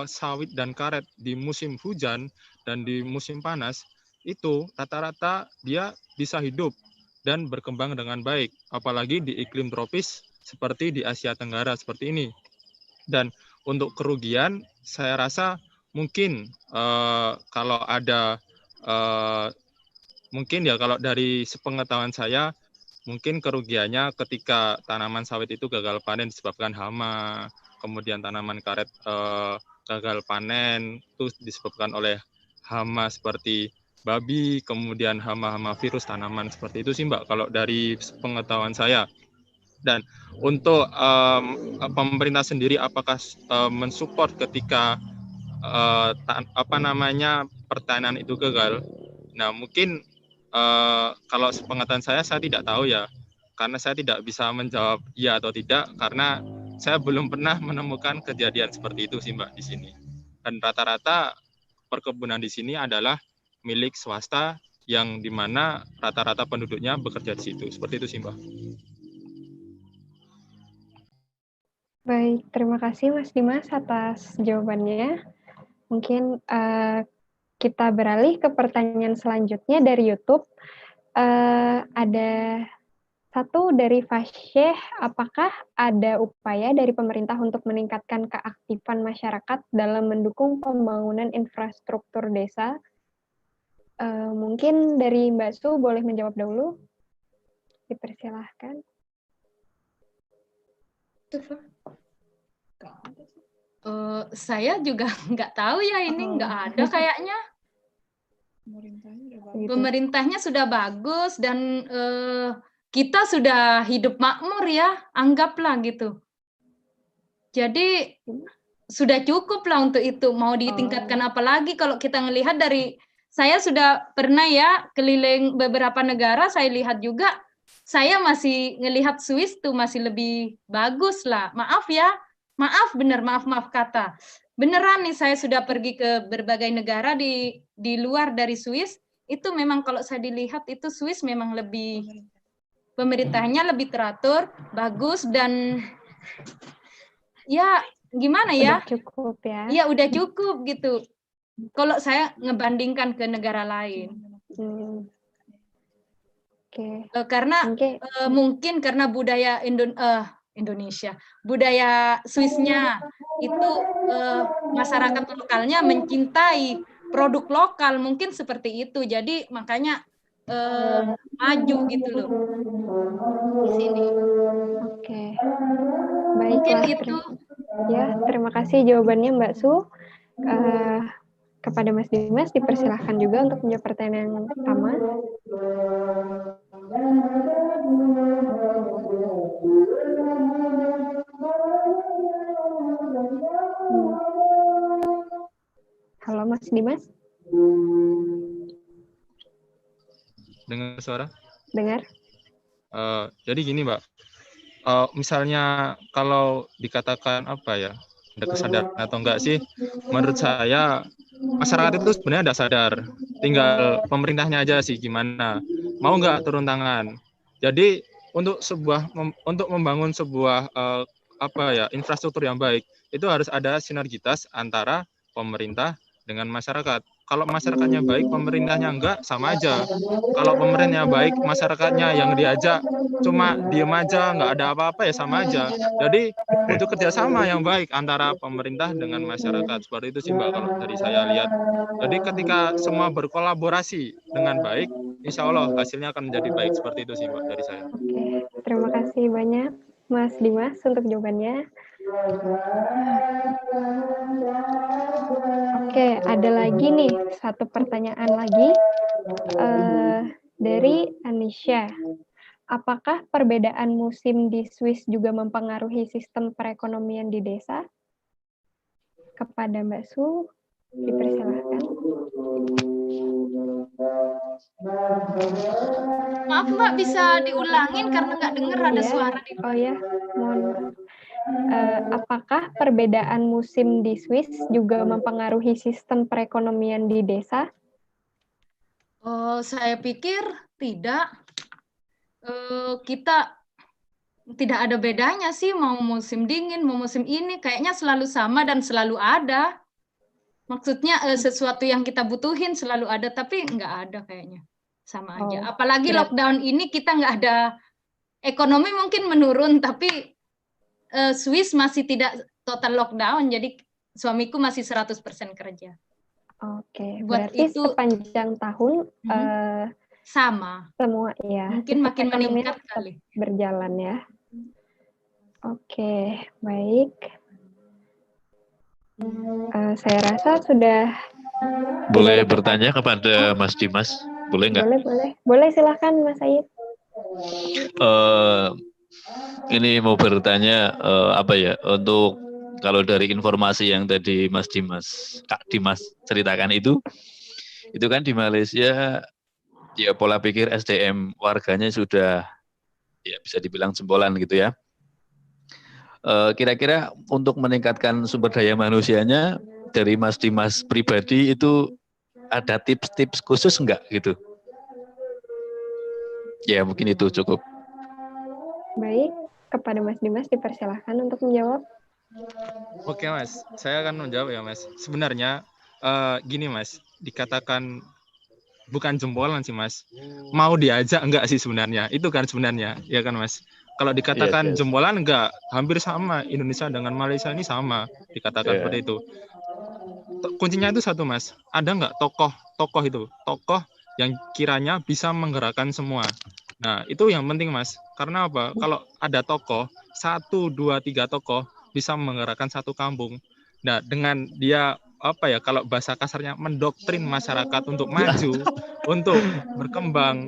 F: sawit dan karet di musim hujan dan di musim panas, itu rata-rata dia bisa hidup dan berkembang dengan baik, apalagi di iklim tropis seperti di Asia Tenggara seperti ini. Dan untuk kerugian, saya rasa mungkin kalau ada mungkin ya, kalau dari sepengetahuan saya, mungkin kerugiannya ketika tanaman sawit itu gagal panen disebabkan hama, kemudian tanaman karet gagal panen itu disebabkan oleh hama seperti babi, kemudian hama-hama virus tanaman, seperti itu sih Mbak kalau dari pengetahuan saya. Dan untuk pemerintah sendiri apakah mensupport ketika pertanian itu gagal? Nah, mungkin kalau sepengetahuan saya tidak tahu ya, karena saya tidak bisa menjawab iya atau tidak, karena saya belum pernah menemukan kejadian seperti itu sih Mbak di sini. Dan rata-rata perkebunan di sini adalah milik swasta yang dimana rata-rata penduduknya bekerja di situ. Seperti itu sih Mbak.
A: Baik, terima kasih Mas Dimas atas jawabannya. Mungkin kita beralih ke pertanyaan selanjutnya dari YouTube. Ada satu dari Fasyeh, apakah ada upaya dari pemerintah untuk meningkatkan keaktifan masyarakat dalam mendukung pembangunan infrastruktur desa? Mungkin dari Mbak Su boleh menjawab dahulu. Dipersilahkan.
E: Saya juga nggak tahu ya, ini nggak ada kayaknya. Pemerintahnya sudah bagus dan kita sudah hidup makmur ya, anggaplah gitu. Jadi sudah cukup lah untuk itu, mau ditingkatkan apa lagi kalau kita ngelihat dari, saya sudah pernah ya keliling beberapa negara, saya lihat juga, saya masih ngelihat Swiss tuh masih lebih bagus lah. Maaf ya, maaf kata. Beneran nih, saya sudah pergi ke berbagai negara di luar dari Swiss, itu memang kalau saya dilihat itu Swiss memang lebih, pemerintahnya lebih teratur, bagus, dan ya gimana ya?
A: Udah cukup ya?
E: Iya, udah cukup gitu. Kalau saya ngebandingkan ke negara lain. Karena mungkin karena budaya Indonesia, budaya Swissnya itu masyarakat lokalnya mencintai produk lokal, mungkin seperti itu. Jadi makanya maju gitu loh di sini.
A: Oke, baiklah.
E: Mungkin itu.
A: Ya, terima kasih jawabannya Mbak Su. Kepada Mas Dimas dipersilahkan juga untuk menjawab pertanyaan yang pertama. Mas Dimas?
F: Dengar suara?
A: Dengar?
F: Jadi gini, Mbak. Misalnya kalau dikatakan apa ya, ada kesadaran atau enggak sih? Menurut saya masyarakat itu sebenarnya ada sadar. Tinggal pemerintahnya aja sih gimana. Mau nggak turun tangan. Jadi untuk membangun sebuah apa ya, infrastruktur yang baik, itu harus ada sinergitas antara pemerintah dengan masyarakat. Kalau masyarakatnya baik, pemerintahnya enggak, sama aja. Kalau pemerintahnya baik, masyarakatnya yang diajak cuma diem aja, nggak ada apa-apa, ya sama aja. Jadi butuh kerjasama yang baik antara pemerintah dengan masyarakat. Seperti itu sih, Mbak, kalau dari saya lihat. Jadi ketika semua berkolaborasi dengan baik, insya Allah hasilnya akan menjadi baik. Seperti itu sih, Mbak, dari saya.
A: Oke, terima kasih banyak Mas Dimas untuk jawabannya. Oke, ada lagi nih satu pertanyaan lagi dari Anisha. Apakah perbedaan musim di Swiss juga mempengaruhi sistem perekonomian di desa? Kepada Mbak Su, dipersilahkan.
E: Maaf Mbak, bisa diulangin karena nggak dengar ada suara di
A: Oh ya, mohon maaf. Apakah perbedaan musim di Swiss juga mempengaruhi sistem perekonomian di desa?
E: Oh, saya pikir tidak. Kita tidak ada bedanya sih, mau musim dingin, mau musim ini, kayaknya selalu sama dan selalu ada. Maksudnya sesuatu yang kita butuhin selalu ada, tapi nggak ada kayaknya. Sama aja. Apalagi lockdown ini kita nggak ada, ekonomi mungkin menurun, tapi Swiss masih tidak total lockdown, jadi suamiku masih 100% kerja.
A: Oke,
E: Buat
A: berarti
E: itu
A: sepanjang tahun
E: sama.
A: semua ya.
E: Mungkin makin meningkat kali.
A: Berjalan ya. Oke, baik. Saya rasa sudah.
D: Boleh bertanya kepada Mas Dimas? Boleh nggak?
A: Boleh silahkan Mas Said.
D: Ini mau bertanya apa ya, untuk kalau dari informasi yang tadi Kak Dimas ceritakan itu kan di Malaysia ya pola pikir SDM warganya sudah ya bisa dibilang jempolan gitu ya. Kira-kira untuk meningkatkan sumber daya manusianya dari Mas Dimas pribadi itu ada tips-tips khusus enggak gitu? Ya mungkin itu cukup.
A: Baik, kepada Mas Dimas dipersilahkan untuk menjawab.
F: Oke Mas, saya akan menjawab ya Mas. Sebenarnya gini Mas, dikatakan bukan jempolan sih Mas. Mau diajak enggak sih sebenarnya? Itu kan sebenarnya, ya kan Mas? Kalau dikatakan jempolan enggak, hampir sama. Indonesia dengan Malaysia ini sama, dikatakan seperti itu. Kuncinya itu satu Mas, ada enggak tokoh yang kiranya bisa menggerakkan semua. Nah, itu yang penting Mas. Karena apa? Kalau ada tokoh, 1, 2, 3 tokoh bisa menggerakkan satu kampung. Nah, dengan dia apa ya, kalau bahasa kasarnya mendoktrin masyarakat untuk maju, untuk berkembang,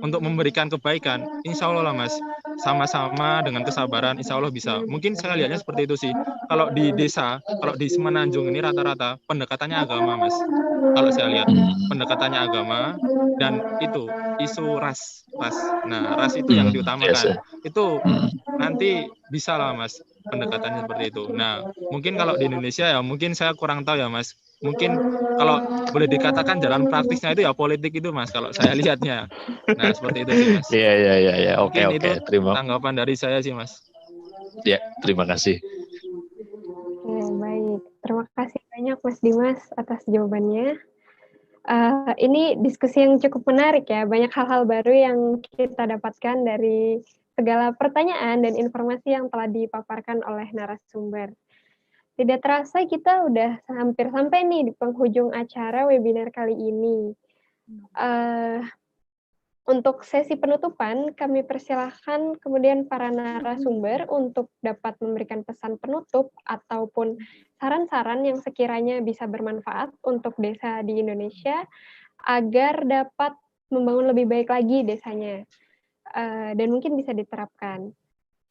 F: untuk memberikan kebaikan, insya Allah lah Mas, sama-sama dengan kesabaran, insya Allah bisa. Mungkin saya lihatnya seperti itu sih. Kalau di desa, kalau di Semenanjung ini rata-rata pendekatannya agama Mas. Kalau saya lihat pendekatannya agama dan itu isu ras. Nah, ras itu yang diutamakan. Itu nanti bisa lah Mas pendekatannya seperti itu. Nah, mungkin kalau di Indonesia ya mungkin saya kurang tahu ya Mas. Mungkin kalau boleh dikatakan jalan praktisnya itu ya politik itu Mas kalau saya lihatnya. Nah, seperti itu sih Mas.
D: Iya. Oke.
F: Terima. Tanggapan dari saya sih Mas.
D: Ya, terima kasih.
A: Baik, terima kasih banyak Mas Dimas atas jawabannya. Ini diskusi yang cukup menarik ya, banyak hal-hal baru yang kita dapatkan dari segala pertanyaan dan informasi yang telah dipaparkan oleh narasumber. Tidak terasa kita udah hampir sampai nih di penghujung acara webinar kali ini. Untuk sesi penutupan, kami persilahkan kemudian para narasumber untuk dapat memberikan pesan penutup ataupun saran-saran yang sekiranya bisa bermanfaat untuk desa di Indonesia agar dapat membangun lebih baik lagi desanya dan mungkin bisa diterapkan.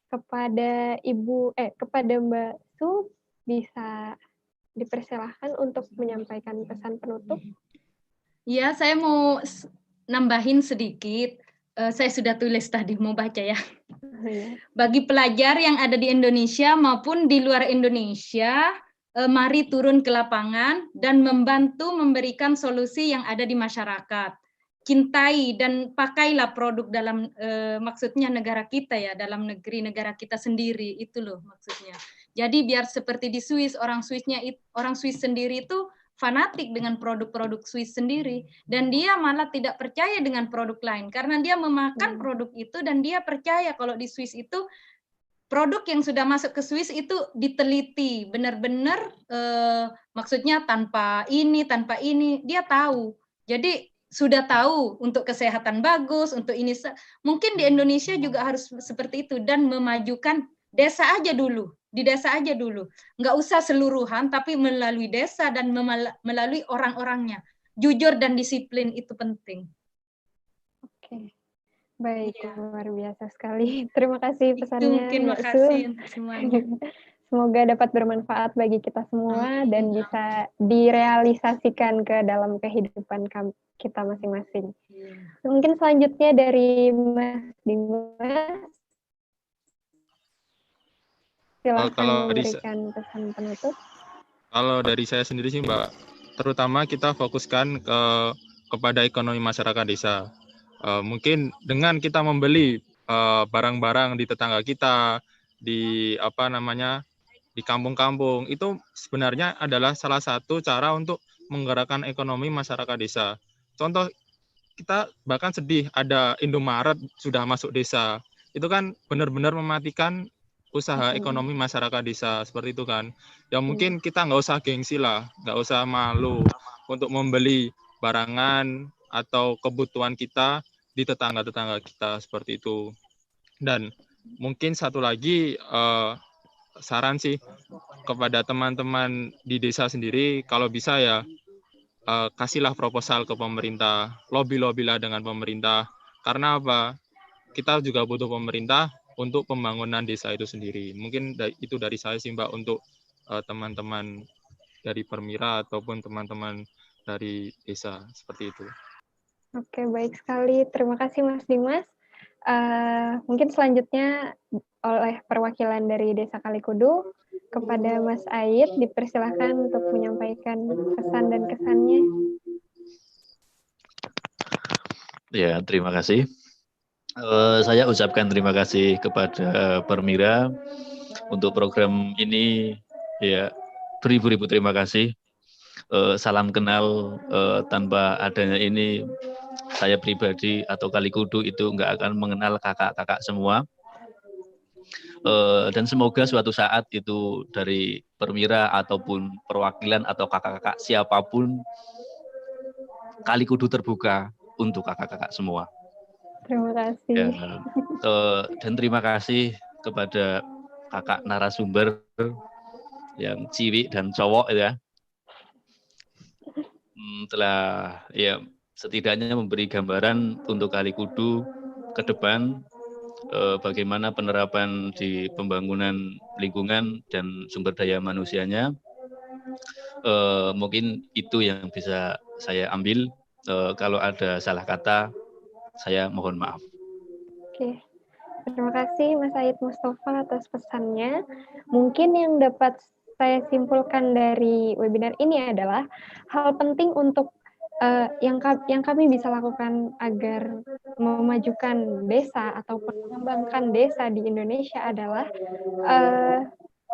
A: Kepada kepada Mbak Su bisa dipersilahkan untuk menyampaikan pesan penutup.
E: Ya, saya mau nambahin sedikit. Saya sudah tulis tadi, mau baca ya. Bagi pelajar yang ada di Indonesia maupun di luar Indonesia, mari turun ke lapangan dan membantu memberikan solusi yang ada di masyarakat. Cintai dan pakailah produk dalam maksudnya negara kita ya, dalam negara kita sendiri, itu loh maksudnya. Jadi biar seperti di Swiss, orang Swiss sendiri itu fanatik dengan produk-produk Swiss sendiri, dan dia malah tidak percaya dengan produk lain karena dia memakan produk itu dan dia percaya kalau di Swiss itu produk yang sudah masuk ke Swiss itu diteliti benar-benar, maksudnya tanpa ini dia tahu. Jadi sudah tahu untuk kesehatan bagus, untuk ini. Mungkin di Indonesia juga harus seperti itu dan memajukan desa aja dulu. Di desa aja dulu, nggak usah seluruhan, tapi melalui desa dan melalui orang-orangnya. Jujur dan disiplin itu penting.
A: Oke, baik, luar biasa sekali. Terima kasih pesannya.
E: Terima kasih untuk semuanya.
A: Semoga dapat bermanfaat bagi kita semua dan bisa direalisasikan ke dalam kehidupan kita masing-masing. Mungkin selanjutnya dari Mas Dimas. Silahkan memberikan pesan penutup.
F: Kalau dari saya sendiri sih Mbak, terutama kita fokuskan kepada ekonomi masyarakat desa. Mungkin dengan kita membeli barang-barang di tetangga kita, di di kampung-kampung, itu sebenarnya adalah salah satu cara untuk menggerakkan ekonomi masyarakat desa. Contoh, kita bahkan sedih ada Indomaret sudah masuk desa. Itu kan benar-benar mematikan usaha ekonomi masyarakat desa, seperti itu kan. Ya mungkin kita nggak usah gengsi lah, nggak usah malu untuk membeli barangan atau kebutuhan kita di tetangga-tetangga kita, seperti itu. Dan mungkin satu lagi saran sih kepada teman-teman di desa sendiri, kalau bisa ya kasihlah proposal ke pemerintah, lobby-lobbylah dengan pemerintah. Karena apa? Kita juga butuh pemerintah untuk pembangunan desa itu sendiri. Mungkin itu dari saya sih Mbak, untuk teman-teman dari Permira ataupun teman-teman dari desa, seperti itu.
A: Oke, baik sekali. Terima kasih Mas Dimas. Mungkin selanjutnya oleh perwakilan dari Desa Kalikudu kepada Mas Aid, dipersilahkan untuk menyampaikan pesan dan kesannya.
D: Ya, terima kasih. Saya ucapkan terima kasih kepada Permira untuk program ini. Ya, beribu-ribu terima kasih. Salam kenal, tanpa adanya ini saya pribadi atau Kalikudu itu nggak akan mengenal kakak-kakak semua. Dan semoga suatu saat itu dari Permira ataupun perwakilan atau kakak-kakak siapapun, Kalikudu terbuka untuk kakak-kakak semua.
A: Terima kasih.
D: Ya, dan terima kasih kepada kakak narasumber yang cilik dan cowok ya, telah ya setidaknya memberi gambaran untuk Kalikudu ke depan, bagaimana penerapan di pembangunan lingkungan dan sumber daya manusianya. Mungkin itu yang bisa saya ambil. Kalau ada salah kata, saya mohon maaf.
A: Oke, terima kasih Mas Aid Mustafa atas pesannya. Mungkin yang dapat saya simpulkan dari webinar ini adalah hal penting untuk yang kami bisa lakukan agar memajukan desa atau mengembangkan desa di Indonesia adalah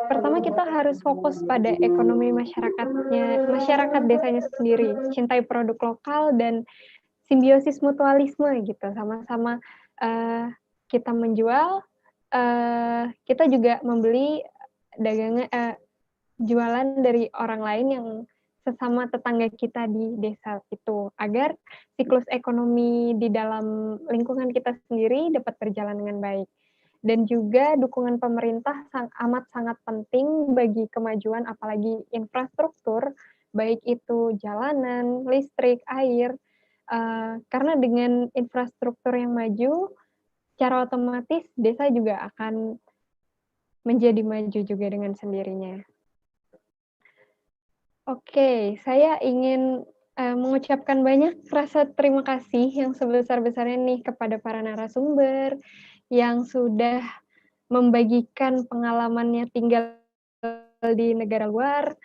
A: pertama kita harus fokus pada ekonomi masyarakat desanya sendiri, cintai produk lokal dan simbiosis mutualisme gitu, sama-sama kita menjual, kita juga membeli dagangan jualan dari orang lain yang sesama tetangga kita di desa itu, agar siklus ekonomi di dalam lingkungan kita sendiri dapat berjalan dengan baik. Dan juga dukungan pemerintah amat sangat penting bagi kemajuan apalagi infrastruktur, baik itu jalanan, listrik, air, karena dengan infrastruktur yang maju, secara otomatis desa juga akan menjadi maju juga dengan sendirinya. Oke, saya ingin mengucapkan banyak rasa terima kasih yang sebesar-besarnya nih kepada para narasumber yang sudah membagikan pengalamannya tinggal di negara luar,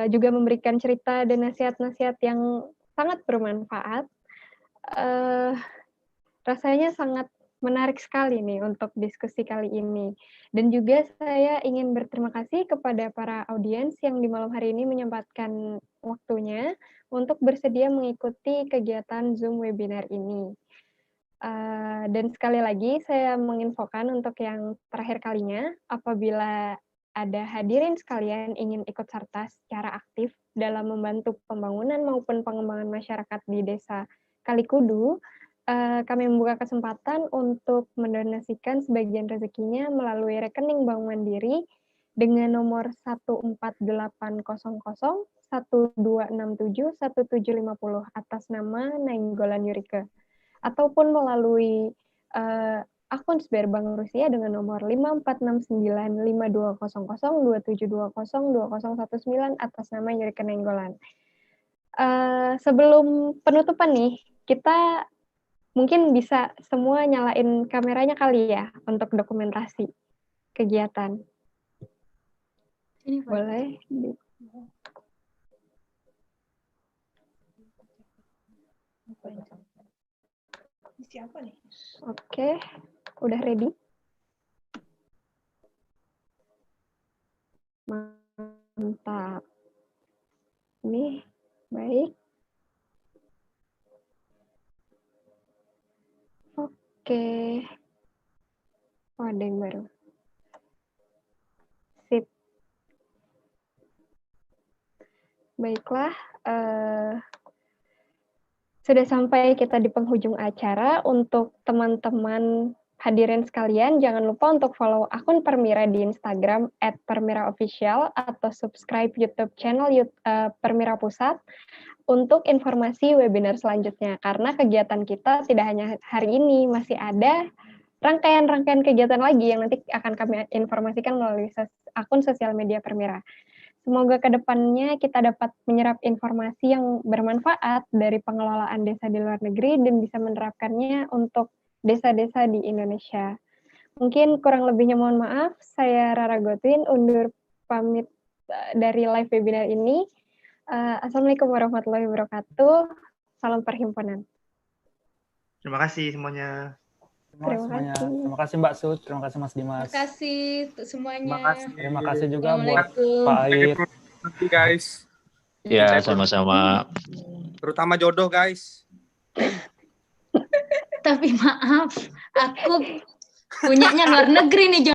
A: juga memberikan cerita dan nasihat-nasihat yang sangat bermanfaat. Rasanya sangat menarik sekali nih untuk diskusi kali ini. Dan juga saya ingin berterima kasih kepada para audiens yang di malam hari ini menyempatkan waktunya untuk bersedia mengikuti kegiatan Zoom webinar ini. Dan sekali lagi saya menginfokan untuk yang terakhir kalinya, apabila ada hadirin sekalian ingin ikut serta secara aktif dalam membantu pembangunan maupun pengembangan masyarakat di Desa Kalikudu, kami membuka kesempatan untuk mendonasikan sebagian rezekinya melalui rekening Bank Mandiri dengan nomor 1480012671750 atas nama Nainggolan Yurike, ataupun melalui akun Sberbank Rusia dengan nomor 5469520027202019 atas nama Yurike Nainggolan. Sebelum penutupan nih, kita mungkin bisa semua nyalain kameranya kali ya untuk dokumentasi kegiatan.
E: Ini Pak.
A: Boleh?
G: Siapa nih?
A: Oke, udah ready? Mantap. Ini baik. Oke. Oh, ada yang baru. Sip. Baiklah, sudah sampai kita di penghujung acara. Untuk teman-teman hadirin sekalian, jangan lupa untuk follow akun Permira di Instagram @permiraofficial atau subscribe YouTube channel Permira Pusat untuk informasi webinar selanjutnya. Karena kegiatan kita tidak hanya hari ini, masih ada rangkaian-rangkaian kegiatan lagi yang nanti akan kami informasikan melalui akun sosial media Permira. Semoga ke depannya kita dapat menyerap informasi yang bermanfaat dari pengelolaan desa di luar negeri dan bisa menerapkannya untuk desa-desa di Indonesia. Mungkin kurang lebihnya mohon maaf, saya Rara Godwin undur pamit dari live webinar ini. Assalamualaikum warahmatullahi wabarakatuh. Salam perhimpunan.
I: Terima kasih semuanya.
J: Terima kasih Mbak Sud, terima kasih Mas Dimas.
E: Terima kasih untuk semuanya.
J: Terima kasih juga buat
E: Assalamualaikum.
J: Pak Air.
B: Nanti guys.
D: Ya, sama-sama.
B: Terutama jodoh guys.
E: Tapi maaf, aku punyanya luar negeri nih.